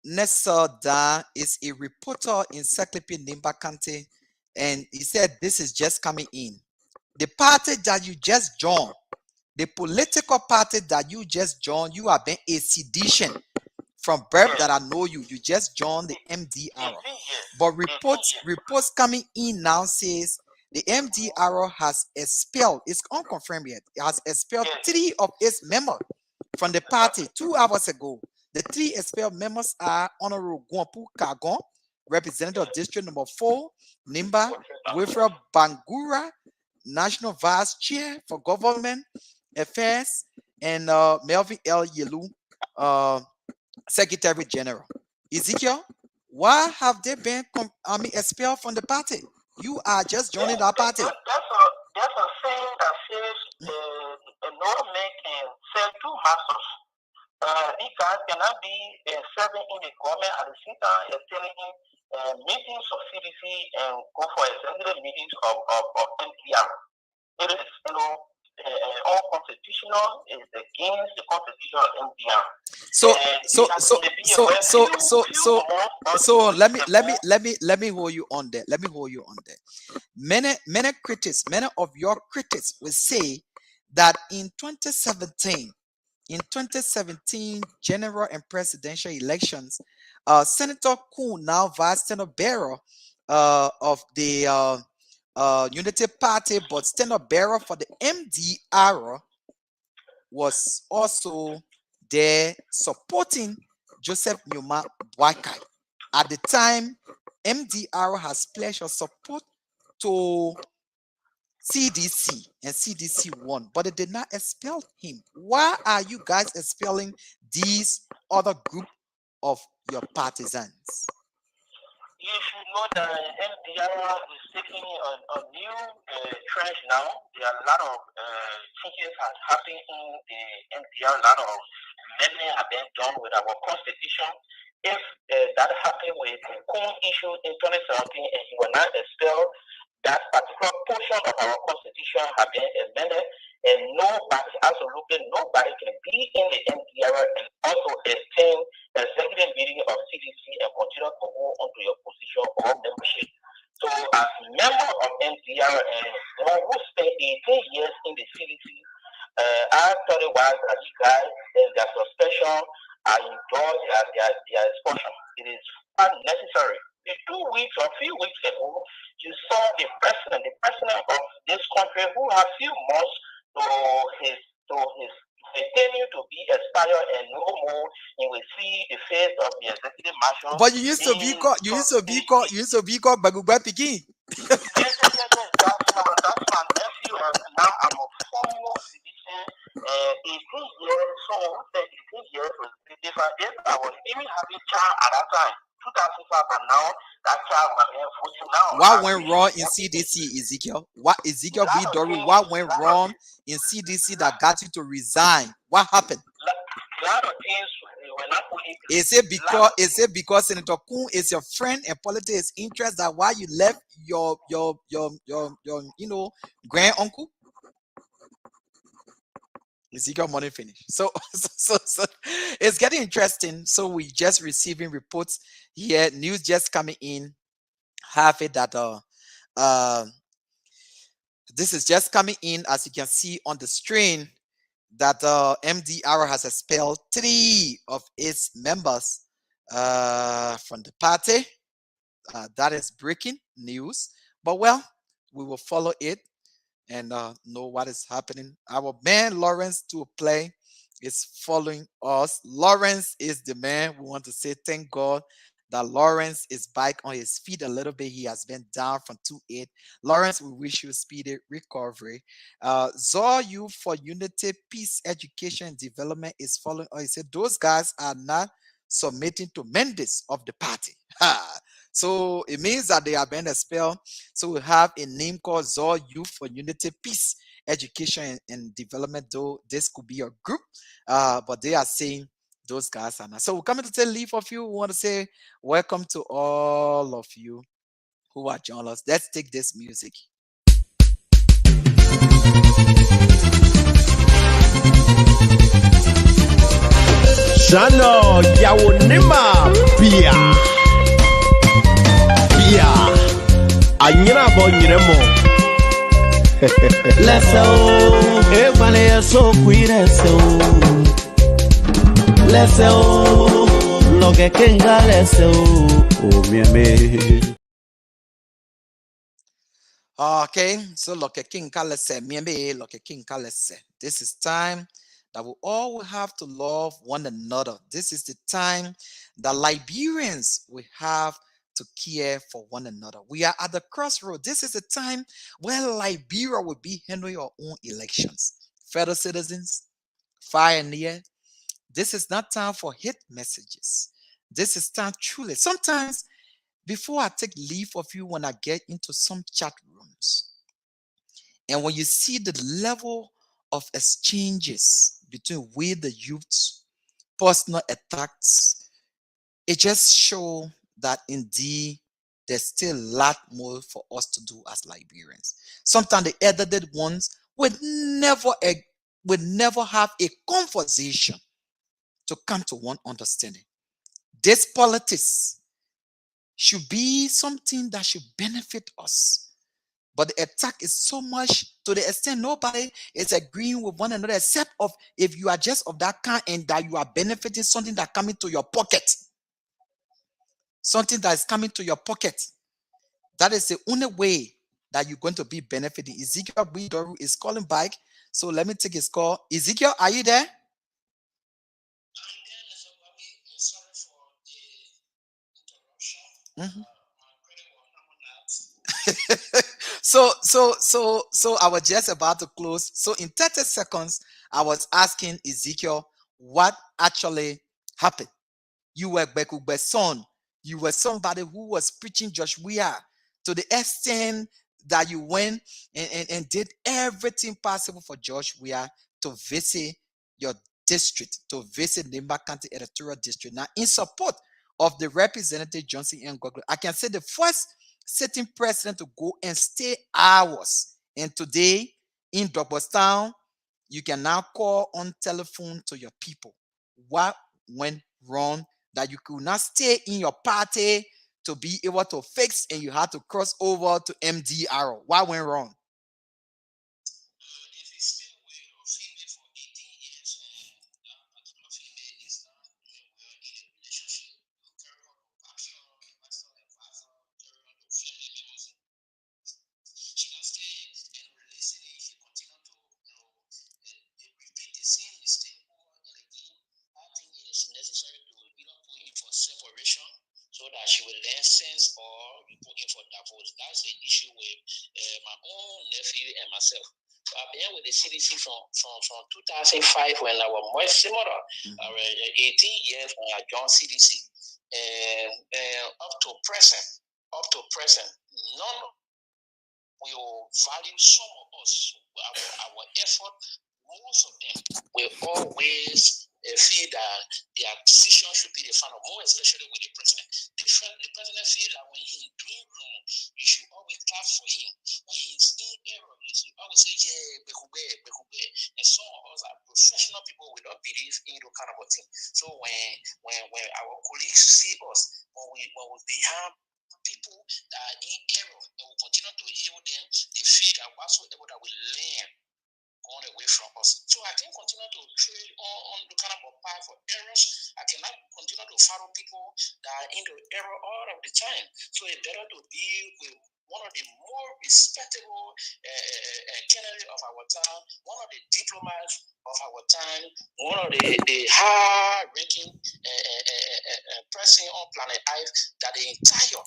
Nesada is a reporter in Seklipi Nimba County, and he said this is just coming in. The party that you just joined, the political party that you just joined, you have been a sedition. From birth that I know you just joined the MDR. But reports coming in now says the MDR has expelled, it's unconfirmed yet, it has expelled 3 of its members from the party 2 hours ago. The 3 expelled members are Honorable Guampu Kagon, representative of District Number 4, Nimba, Wilfred Bangura, National Vice Chair for Government Affairs, and Melvin L. Yelu, Secretary General. Ezekiel, why have they been expelled from the party? You are just joining our party. There's a saying that says a lawman can sell 2 masters. These guys cannot be serving in the government at the same time attending meetings of CDC and go for executive meetings of NPR. It is, unconstitutional. It's against the constitution of NPR. So let me hold you on that. Many critics, many of your critics will say that in 2017 general and presidential elections, Senator Kuhn, now vice standard bearer of the Unity Party, but standard bearer for the MDR, was also there supporting Joseph Nyuma Boakai. At the time, MDR has pledged your support to CDC, and CDC won, but it did not expel him. Why are you guys expelling these other group of your partisans? You should know that MDR is taking a new trend now. There are a lot of changes have happened in the MDR. A lot of amendments have been done with our constitution. If that happened with the Kuhn issue in 2017 and he will not expel, that particular portion of our constitution have been amended, and nobody, absolutely nobody, can be in the MDR and also attend executive meeting of CDC and continue to hold onto your position or membership. So, as a member of MDR and one who spent 18 years in the CDC, I thought it was that you guys, their suspension, I endorse their expulsion. It is unnecessary. 2 weeks or a few weeks ago, you saw the president of this country, who has few months to his tenure to be expired, and no more you will see the face of the executive marshal. But you used to be called Baguba Piki. Yes, that's my nephew, and now I'm a former citizen. 18 years, so 18 years was different. I was even having child at that time. 2005, but now that child was being now. What went wrong in CDC, Ezekiel? What went wrong in CDC that got you to resign? What happened? A lot of things were not fully. Is it because Senator Kuhn is your friend and politics interest that why you left your grand uncle? Ezekiel money finished. So it's getting interesting. So we just receiving reports here, news just coming in. Have it that this is just coming in, as you can see on the screen, that MDR has expelled 3 of its members from the party. That is breaking news, but well, we will follow it and know what is happening. Our man Lawrence to play is following us. Lawrence is the man. We want to say thank God that Lawrence is back on his feet a little bit. He has been down from 2-8. Lawrence, we wish you speedy recovery. Zor Youth for Unity, Peace, Education, and Development is following us. He said those guys are not submitting to mandates of the party. So it means that they have been expelled. So we have a name called Zor Youth for Unity, Peace, Education, and Development. Though this could be a group, but they are saying those guys are not. So we're coming to take leave of you. We want to say welcome to all of you who are joining us. Let's take this music. Shano yawo Nimba Pia anyina bo nyire mo Let's go. Everybody is so quick. Let's go. Let's go. Look at Kinga. Let's go. Oh, me. Okay, so look at King Kalese, me look at King Kalese. This is time that we all will have to love one another. This is the time that Liberians will have to care for one another. We are at the crossroad. This is the time where Liberia will be handling your own elections. Fellow citizens, far and near, this is not time for hate messages. This is time truly. Sometimes before I take leave of you, when I get into some chat rooms, and when you see the level of exchanges between we the youths, personal attacks, it just shows that indeed there's still a lot more for us to do as Liberians. Sometimes the edited ones would never have a conversation to come to one understanding. This politics should be something that should benefit us. But the attack is so much to the extent nobody is agreeing with one another, except of if you are just of that kind and that you are benefiting something that coming to your pocket. Something that is coming to your pocket. That is the only way that you're going to be benefiting. Ezekiel Bidoru is calling back. So let me take his call. Ezekiel, are you there? Mhm. So I was just about to close. So in 30 seconds, I was asking Ezekiel what actually happened. You were Bekugbe's son. You were somebody who was preaching Joshua to the extent that you went and did everything possible for Joshua to visit your district, to visit Nimba County Editorial District. Now, in support of the Representative Johnson and Gogol, I can say the first sitting president to go and stay hours. And today in Douglastown, you can now call on telephone to your people. What went wrong that you could not stay in your party to be able to fix and you had to cross over to MDR? What went wrong? So that she will learn sense or you put in for divorce. That's the issue with my own nephew and myself. So I've been with the CDC from 2005 when I was more similar. I was 18 years when I joined CDC. And up to present, none will value some of us. Our effort, most of them will always feel that their decision should be the final, more especially with the president. The president feel that when he's doing wrong, you should always clap for him. When he's in error, you should always say, yeah, bekube. And some of us are professional people will not believe in those kind of a thing. So when our colleagues see us, when we behind people that are in error and will continue to heal them, they feel that whatsoever that we learn gone away from us. So I can continue to trade on the kind of path for errors. I cannot continue to follow people that are in the error all of the time. So it's better to be with one of the more respectable candidates of our time, one of the diplomats of our time, one of the high-ranking person on planet Earth that the entire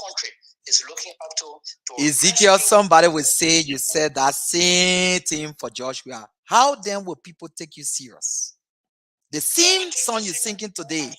country is looking up to Ezekiel, somebody will say you said that same thing for Joshua. How then will people take you serious? The same song you're singing today,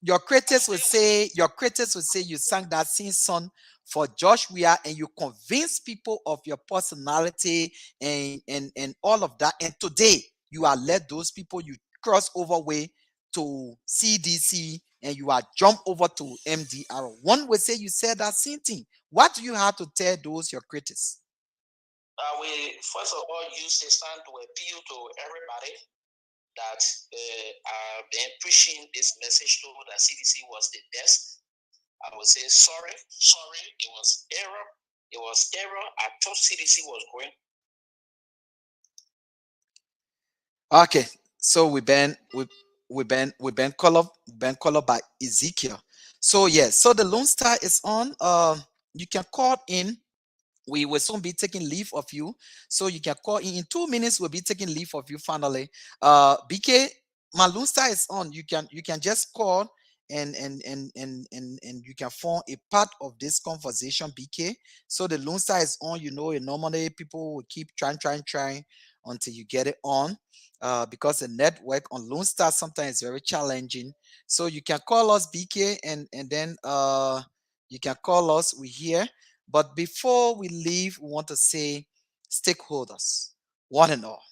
your critics will say you sang that same song for Joshua and you convince people of your personality and all of that. And today you are let those people you cross over way to CDC and you are jump over to MDR. One will say you said that same thing. What do you have to tell those your critics? We first of all use this time to appeal to everybody that I've been preaching this message to that CDC was the best. I would say sorry, it was error. It was error. I thought CDC was going. Okay, so we been color by Ezekiel. So yes, so the Lone Star is on. You can call in. We will soon be taking leave of you, so you can call in 2 minutes. We'll be taking leave of you finally. BK, my Lone Star is on. You can just call and you can form a part of this conversation, BK. So the Lone Star is on. Normally people will keep trying until you get it on. Because the network on Lone Star sometimes is very challenging. So you can call us, BK, and then you can call us. We're here. But before we leave, we want to say, stakeholders, one and all,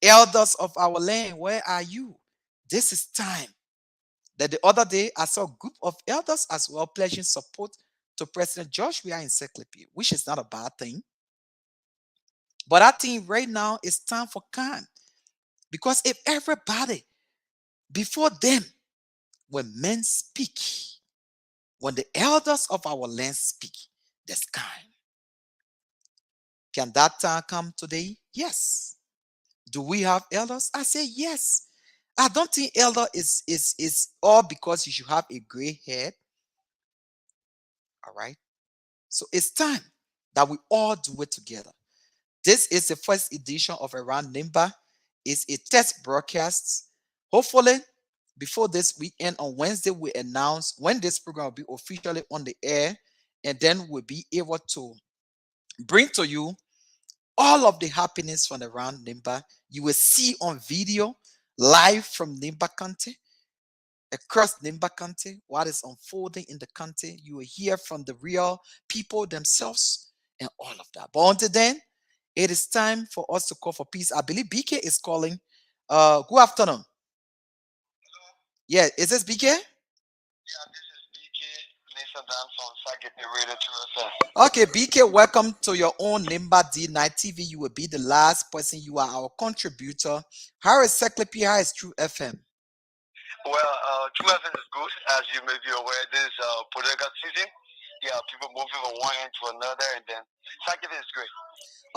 elders of our land, where are you? This is time. That the other day, I saw a group of elders as well pledging support to President Joshua Encyclopedia, which is not a bad thing. But I think right now it's time for calm. Because if everybody, before them, when men speak, when the elders of our land speak, there's calm. Can that time come today? Yes. Do we have elders? I say yes. I don't think elder is all because you should have a gray head. All right. So it's time that we all do it together. This is the first edition of Around Nimba. It's a test broadcast. Hopefully, before this weekend on Wednesday, we announce when this program will be officially on the air, and then we'll be able to bring to you all of the happiness from around Nimba. You will see on video live from Nimba County, across Nimba County, what is unfolding in the county. You will hear from the real people themselves and all of that. But until then, it is time for us to call for peace. I believe BK is calling. Good afternoon. Yeah, is this BK? Yeah, this is BK. Lisa Dance on Sagete Radio 2FM. Okay, BK, welcome to your own Nimba D9 TV. You will be the last person. You are our contributor. How is Seclepi? How is True FM? Well, True FM is good. As you may be aware, this is political season. Yeah, people moving from one end to another, and then Sagete is great.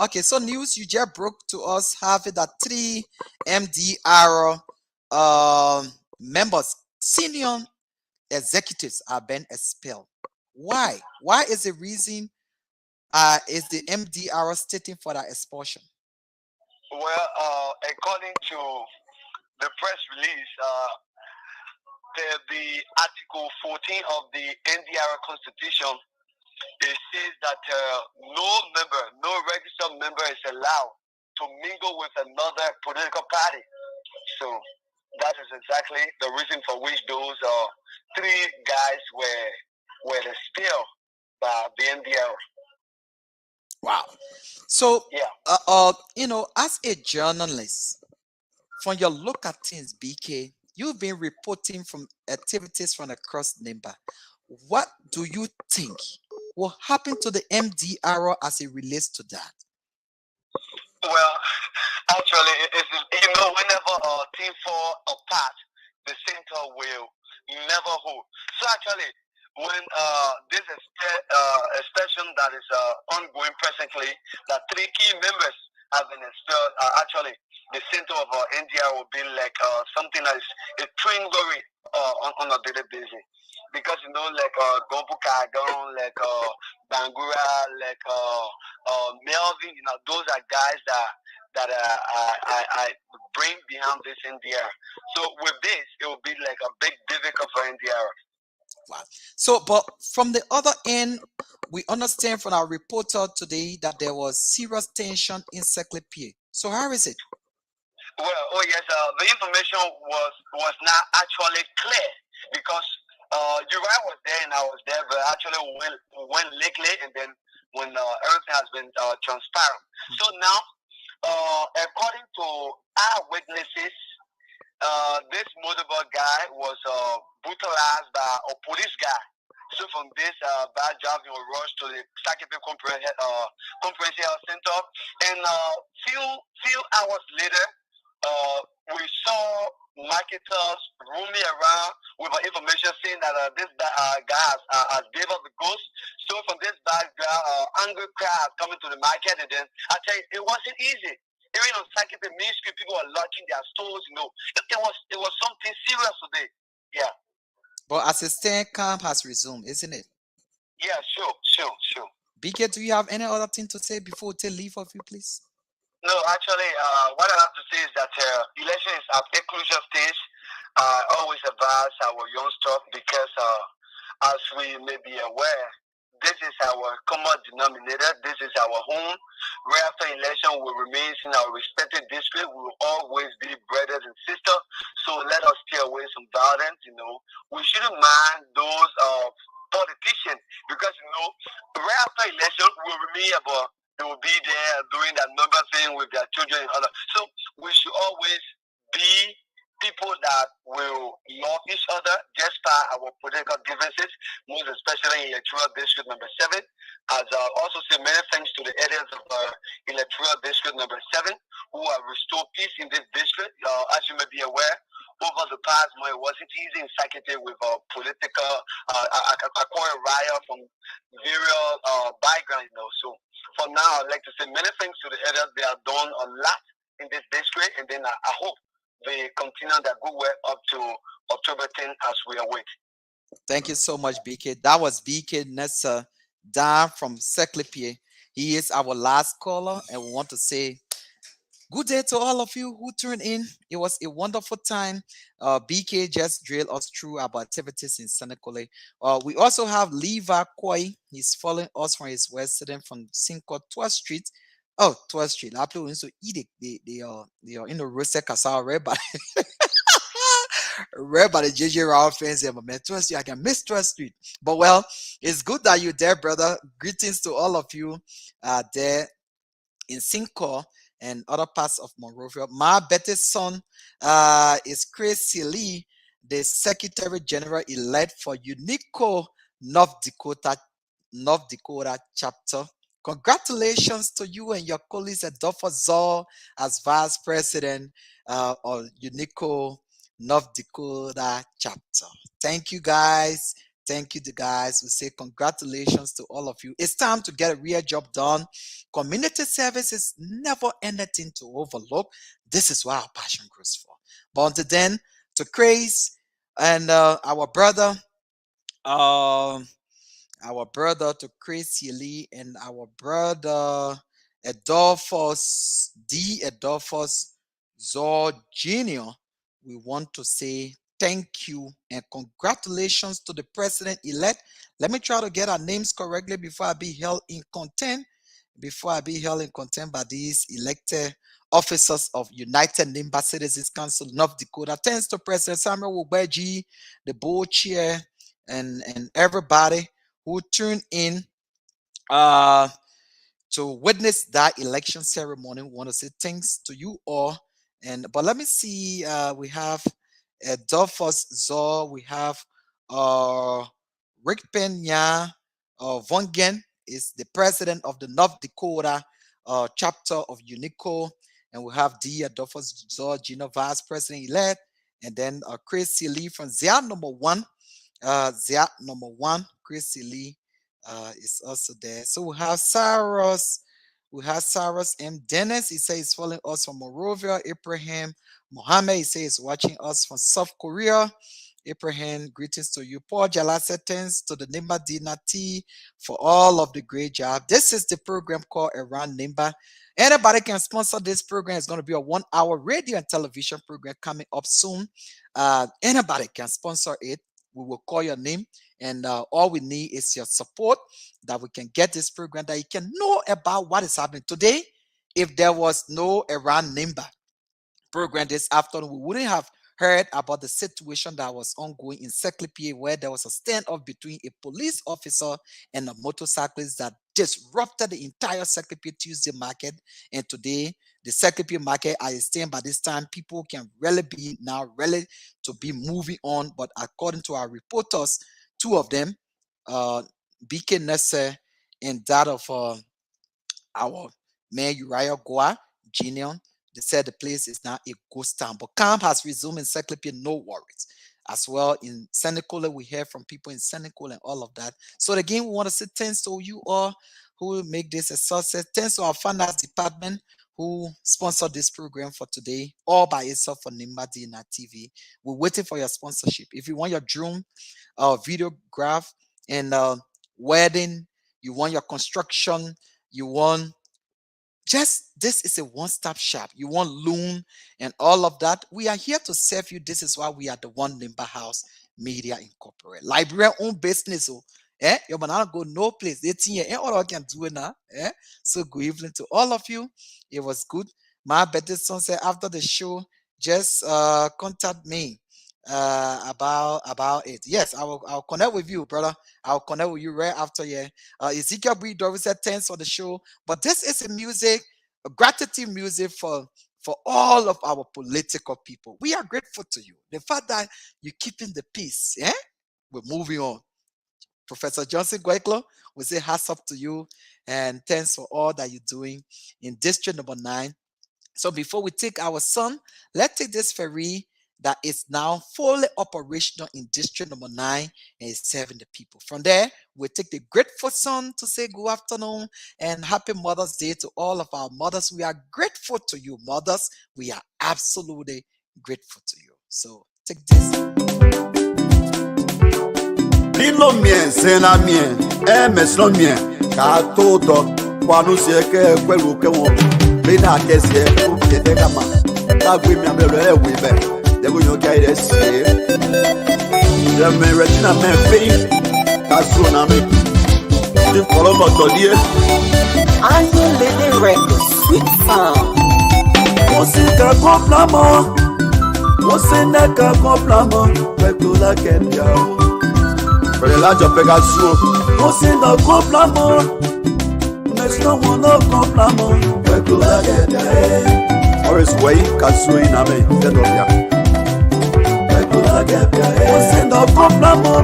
Okay, so news you just broke to us have it that 3 MDR members, senior executives are being expelled. Why? Why is the reason is the MDR stating for that expulsion? Well, according to the press release, the Article 14 of the NDR Constitution, it says that no registered member is allowed to mingle with another political party. So that is exactly the reason for which those 3 guys were expelled by the NDR. Wow. So, yeah. As a journalist, from your look at things, BK, you've been reporting from activities from across Nimba. What do you think will happen to the MDR as it relates to that? Well, actually, whenever team fall apart, the center will never hold. So actually, when this expression that is ongoing presently, that 3 key members have been expelled, actually, the center of our NDR will be like something that is a twin glory on a daily basis. Because like Gompu Kagon, like Bangura, like Melvin, those are guys that I bring behind this NDR. So with this, it will be like a big difficult for NDR. Wow. So, but from the other end, we understand from our reporter today that there was serious tension in Seclepi. So how is it? Well, yes, the information was not actually clear because Uriah was there and I was there, but actually went lately, and then when everything has been transparent. So now, according to our witnesses, this motorboat guy was brutalized by a police guy. So from this, bad driving was rushed to the Sakipe Comprehensive Health Center, and few hours later, we saw marketers roaming around with information saying that this guy has gave up the ghost. So from this background, angry crowd coming to the market, and then I tell you, it wasn't easy. Even on Saturday ministry, people were locking their stores. It was something serious today. Yeah. But as it stands, camp has resumed, isn't it? Yeah, sure. BK, do you have any other thing to say before we take leave of you, please? No, actually, what I have to say is that election is at a crucial stage. I always advise our young stuff because, as we may be aware, this is our common denominator. This is our home. Where after election we remain in our respective district, we will always be brothers and sisters. So let us stay away from violence. We shouldn't mind those politicians because right after election we will remain about. They will be there doing that number thing with their children and other. So we should always be people that will love each other just by our political differences, most especially in electoral district number 7. As I also say many thanks to the areas of electoral district number 7 who have restored peace in this district. As you may be aware, over the past month, it wasn't easy in Sakete with political acquired riot from various backgrounds. So for now, I'd like to say many thanks to the elders. They have done a lot in this district, and then I hope they continue their good work up to October 10th as we await. Thank you so much, BK. That was BK Nessa Dan from Seclipie. He is our last caller, and we want to say good day to all of you who tuned in. It was a wonderful time. BK just drilled us through our activities in Senecole. We also have Levi Koi. He's following us from his residence from Cinco 12th Street. Oh, 12th Street. I play so eat they are in the roasted cassava red by read by the JJ Rao fans here, but man, 12th Street, I can miss 12th Street. But well, it's good that you're there, brother. Greetings to all of you there in Cinco and other parts of Monrovia. My better son is Chris Lee, the Secretary General elect for UNICO North Dakota chapter. Congratulations to you and your colleagues at Duffer Zor as Vice President of UNICO North Dakota chapter. Thank you, guys. Thank you, the guys. We say congratulations to all of you. It's time to get a real job done. Community service is never anything to overlook. This is what our passion grows for. But until then, to Chris and our brother to Chris Lee and our brother Adolphus Zor Jr., we want to say thank you and congratulations to the president-elect. Let me try to get our names correctly before I be held in contempt. By these elected officers of United Nimba Citizens Council, North Dakota. Thanks to President Samuel Wubeji, the board chair, and everybody who tuned in to witness that election ceremony. We want to say thanks to you all. But let me see. We have Dolphus Zor. We have Rick Pena Vongen is the president of the North Dakota chapter of UNICO. And we have D. Adolphus Zor, Junior Vice President elect. And then Chris Lee from ZIA number 1. Chris Lee is also there. So we have Cyrus M. Dennis. He says he's following us from Monrovia. Abraham Mohammed, he says he's watching us from South Korea. Abraham, greetings to you. Paul Jalasa, thanks to the Nimba Dina T for all of the great job. This is the program called Around Nimba. Anybody can sponsor this program. It's going to be a 1-hour radio and television program coming up soon. Anybody can sponsor it. We will call your name, and all we need is your support that we can get this program, that you can know about what is happening today. If there was no Around Nimba program this afternoon, we wouldn't have heard about the situation that was ongoing in Seclipie, where there was a standoff between a police officer and a motorcyclist that disrupted the entire Seclipie Tuesday market. And today, the Seclipie market, I stand by this time, people can really be to be moving on. But according to our reporters, two of them, BK Nesse and that of our man Uriah Goa Jr., They said the place is now a ghost town, but camp has resumed in Secretary, no worries. As well in Senecola, we hear from people in Senecola and all of that. So again, we want to say thanks to you all who will make this a success. Thanks to our finance department who sponsored this program for today, all by itself for Nimba D9 TV. We're waiting for your sponsorship. If you want your drone, videograph, and wedding, you want your construction, you want this is a one-stop shop. You want loan and all of that. We are here to serve you. This is why we are the One Nimba House Media Incorporated. Library own business. Your banana go no place. They think all I can do it now. So good evening to all of you. It was good. My better son said after the show, just contact me about it. Yes, I'll connect with you, brother. I'll connect with you right after. Ezekiel B. Doris said thanks for the show, but this is a gratitude music for all of our political people. We are grateful to you. The fact that you're keeping the peace. We're moving on. Professor Johnson Gueklo, we say hats up to you and thanks for all that you're doing in District Number 9. So before we take our son, let's take this ferry that is now fully operational in District Number 9 and is serving the people. From there, we'll take the grateful son to say good afternoon and happy Mother's Day to all of our mothers. We are grateful to you, mothers. We are absolutely grateful to you. So take this. Lilo mien, sena mien, meslo mien, katoto, kwanu sieke kwelu kewon, bina kesie, kete kama, tagwi mi amelo wibe, dego nyoka ide sie. Deme retina men fe, kasu na me. Tim kolomo todie. Are you living records? Sweet sound. Osika komplamo, oseneka komplamo, kwekula kenya. Pẹ̀lẹ́ lájọ pé ká sú o. Mo sì ń lọ kọ́plámọ́. Mẹ̀sán wọn lọ kọ́plámọ́. Pẹ̀lú lágẹ̀dẹ̀. Ọ̀rẹ́sì wẹ̀yí ká sú iná mi tẹ́lọ̀ bíà. Pẹ̀lú lágẹ̀dẹ̀. Mo sì ń lọ kọ́plámọ́.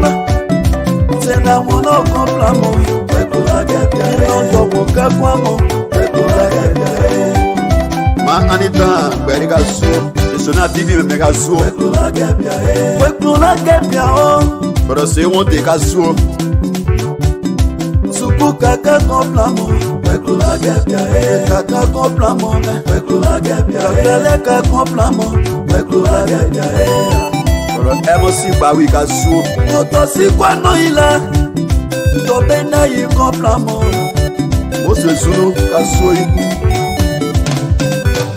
Sẹ́dá wọn lọ kọ́plámọ́. Pẹ̀lú lágẹ̀dẹ̀. Lọ́jọ́ wọn kẹ́kọ̀ọ́ mọ́. Pẹ̀lú lágẹ̀dẹ̀. Máa ń ní tán pẹ̀lú ká sú o. Ìṣúná bíbí mi ká sú o. Pẹ̀lú lágẹ̀dẹ̀. Pẹ̀lú lágẹ̀dẹ̀ o. Pero se won te kaso Supu kaka komplamo Pekula gebia kaka komplamo Pekula gebia Kakele kaka komplamo Pekula gebia Pero emo si bawi kaso Yoto si kwano ila Tobe na yi komplamo Mose sunu kaso iku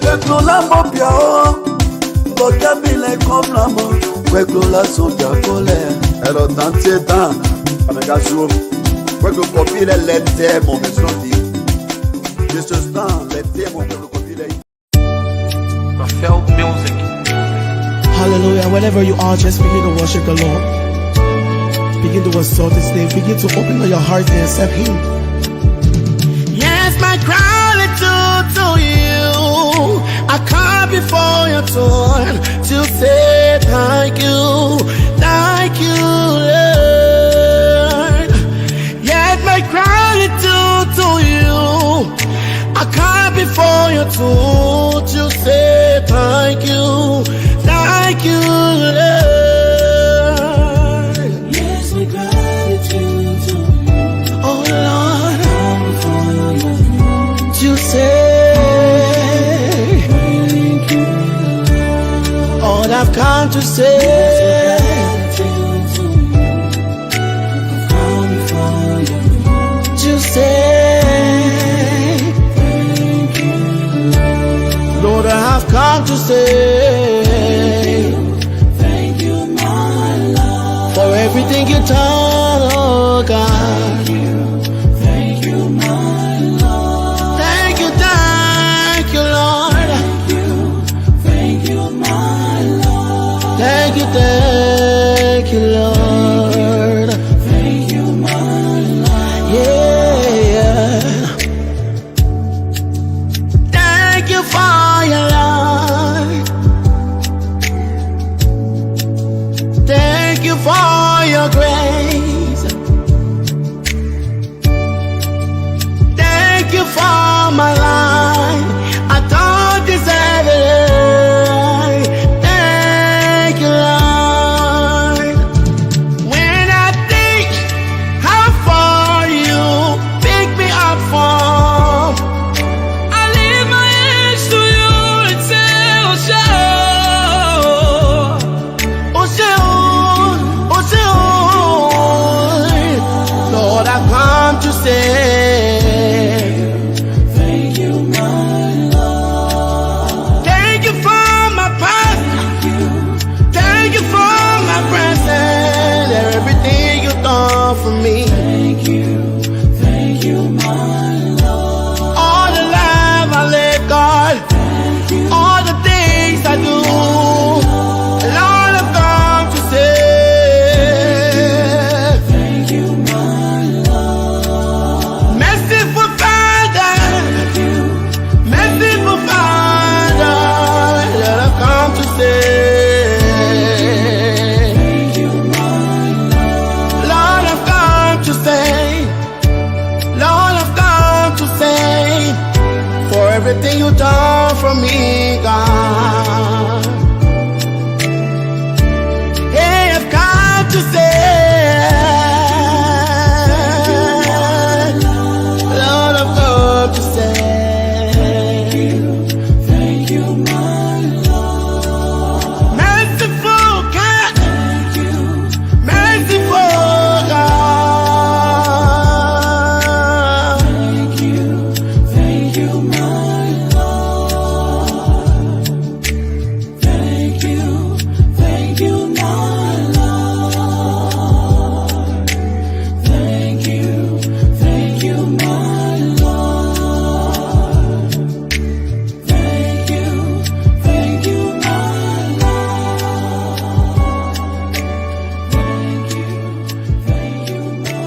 Pekula mopia o Kote mile komplamo Pekula soja kole Ero tantie tan, amega zo. Kweko kopi le lete mon mesonti. Jesus tan lete mon kweko kopi le. Rafael Music. Hallelujah. Wherever you are, just begin to worship the Lord. Begin to exalt His name. Begin to open up your heart and accept Him. Yes, my gratitude to you. I come before your throne to say thank you. Thank you, Lord. Yet my gratitude to you. I come before your throne to say thank you. Thank you, Lord. Yes, my gratitude to you. Oh, Lord. I come before your throne to say thank you, Lord. All I've come to say. Say thank you, Lord. I have come to say thank you, my Lord, for everything you done, oh God. Thank you, my Lord. Thank you, Lord. Thank you, my Lord. Thank you, Lord. Thank you, my Lord. Yeah. For your love, thank you for your grace. far from me, God. Hey, I've come to say, Lord, I've come to say, thank you, my Lord. Merciful God, thank you, merciful God. Thank you, my Lord. Thank you, my Lord. Thank you, my Lord. Thank you, my Lord. Thank you, my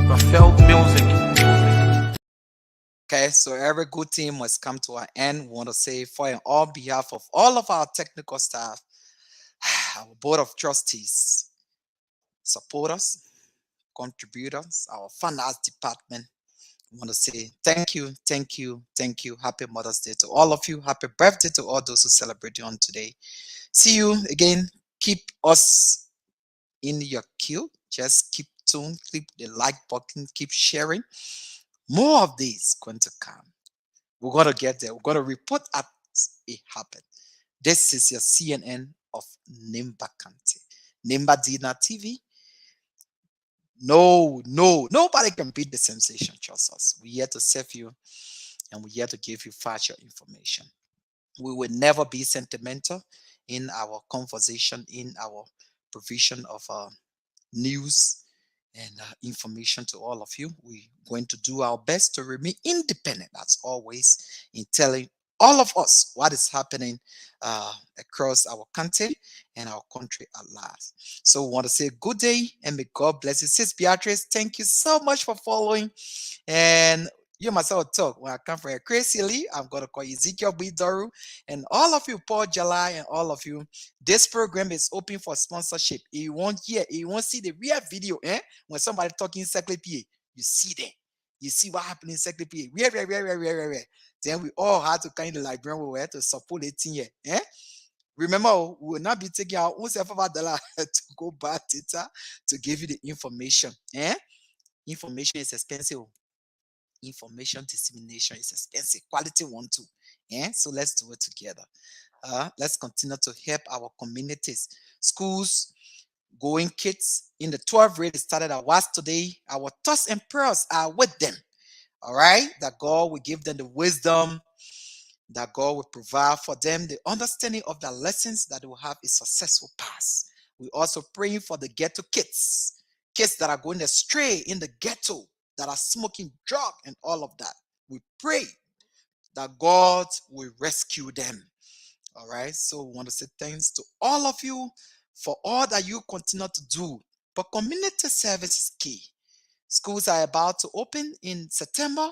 Rafael Music. Okay, so every good thing must come to an end. We want to say, for in all behalf of all of our technical staff, our board of trustees, supporters, contributors, our finance department, we want to say thank you, thank you, thank you. Happy Mother's Day to all of you. Happy birthday to all those who celebrate on today. See you again. Keep us in your queue. Just keep tuned, click the like button, keep sharing. More of these going to come. We're going to get there. We're going to report as it happened. This is your CNN of Nimba County. Nimba Dina TV. No, nobody can beat the sensation. Trust us. We're here to serve you and we're here to give you factual information. We will never be sentimental in our conversation, in our provision of news and information to all of you. We're going to do our best to remain independent, as always, in telling all of us what is happening across our country and our country at large. So we want to say good day and may God bless you. Sis Beatrice, thank you so much for following. And you myself talk when I come from here. Crazy Lee, I'm going to call Ezekiel Bidoru, and all of you, Paul Jalai, and all of you. This program is open for sponsorship. If you want hear, if you want to see the real video, when somebody talking encyclopedia, you see there. You see what happened in encyclopedia. Where. Then we all had to kind of librarian, we had to support the thing here. Remember, we will not be taking our own $7 to go buy data to give you the information. Information is expensive. Information dissemination is expensive. Quality one too. So let's do it together. Let's continue to help our communities. Schools, going kids in the 12th grade started at was today. Our thoughts and prayers are with them. All right, that God will give them the wisdom, that God will provide for them the understanding of the lessons that they will have a successful pass. We're also praying for the ghetto kids that are going astray in the ghetto, that are smoking drug and all of that. We pray that God will rescue them. All right, so we want to say thanks to all of you for all that you continue to do. But community service is key. Schools are about to open in September.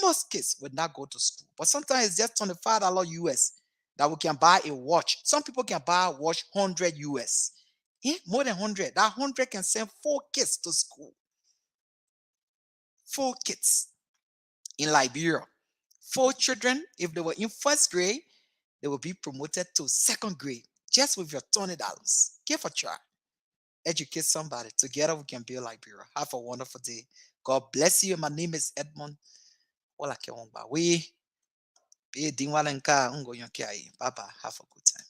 Most kids will not go to school, but sometimes it's just $25 US that we can buy a watch. Some people can buy a watch 100 US. More than 100. That 100 can send 4 kids to school. 4 kids in Liberia. 4 children, if they were in 1st grade, they will be promoted to 2nd grade just with your $20. Give a try. Educate somebody. Together we can build Liberia. Have a wonderful day. God bless you. My name is Edmond. Bye bye. Have a good time.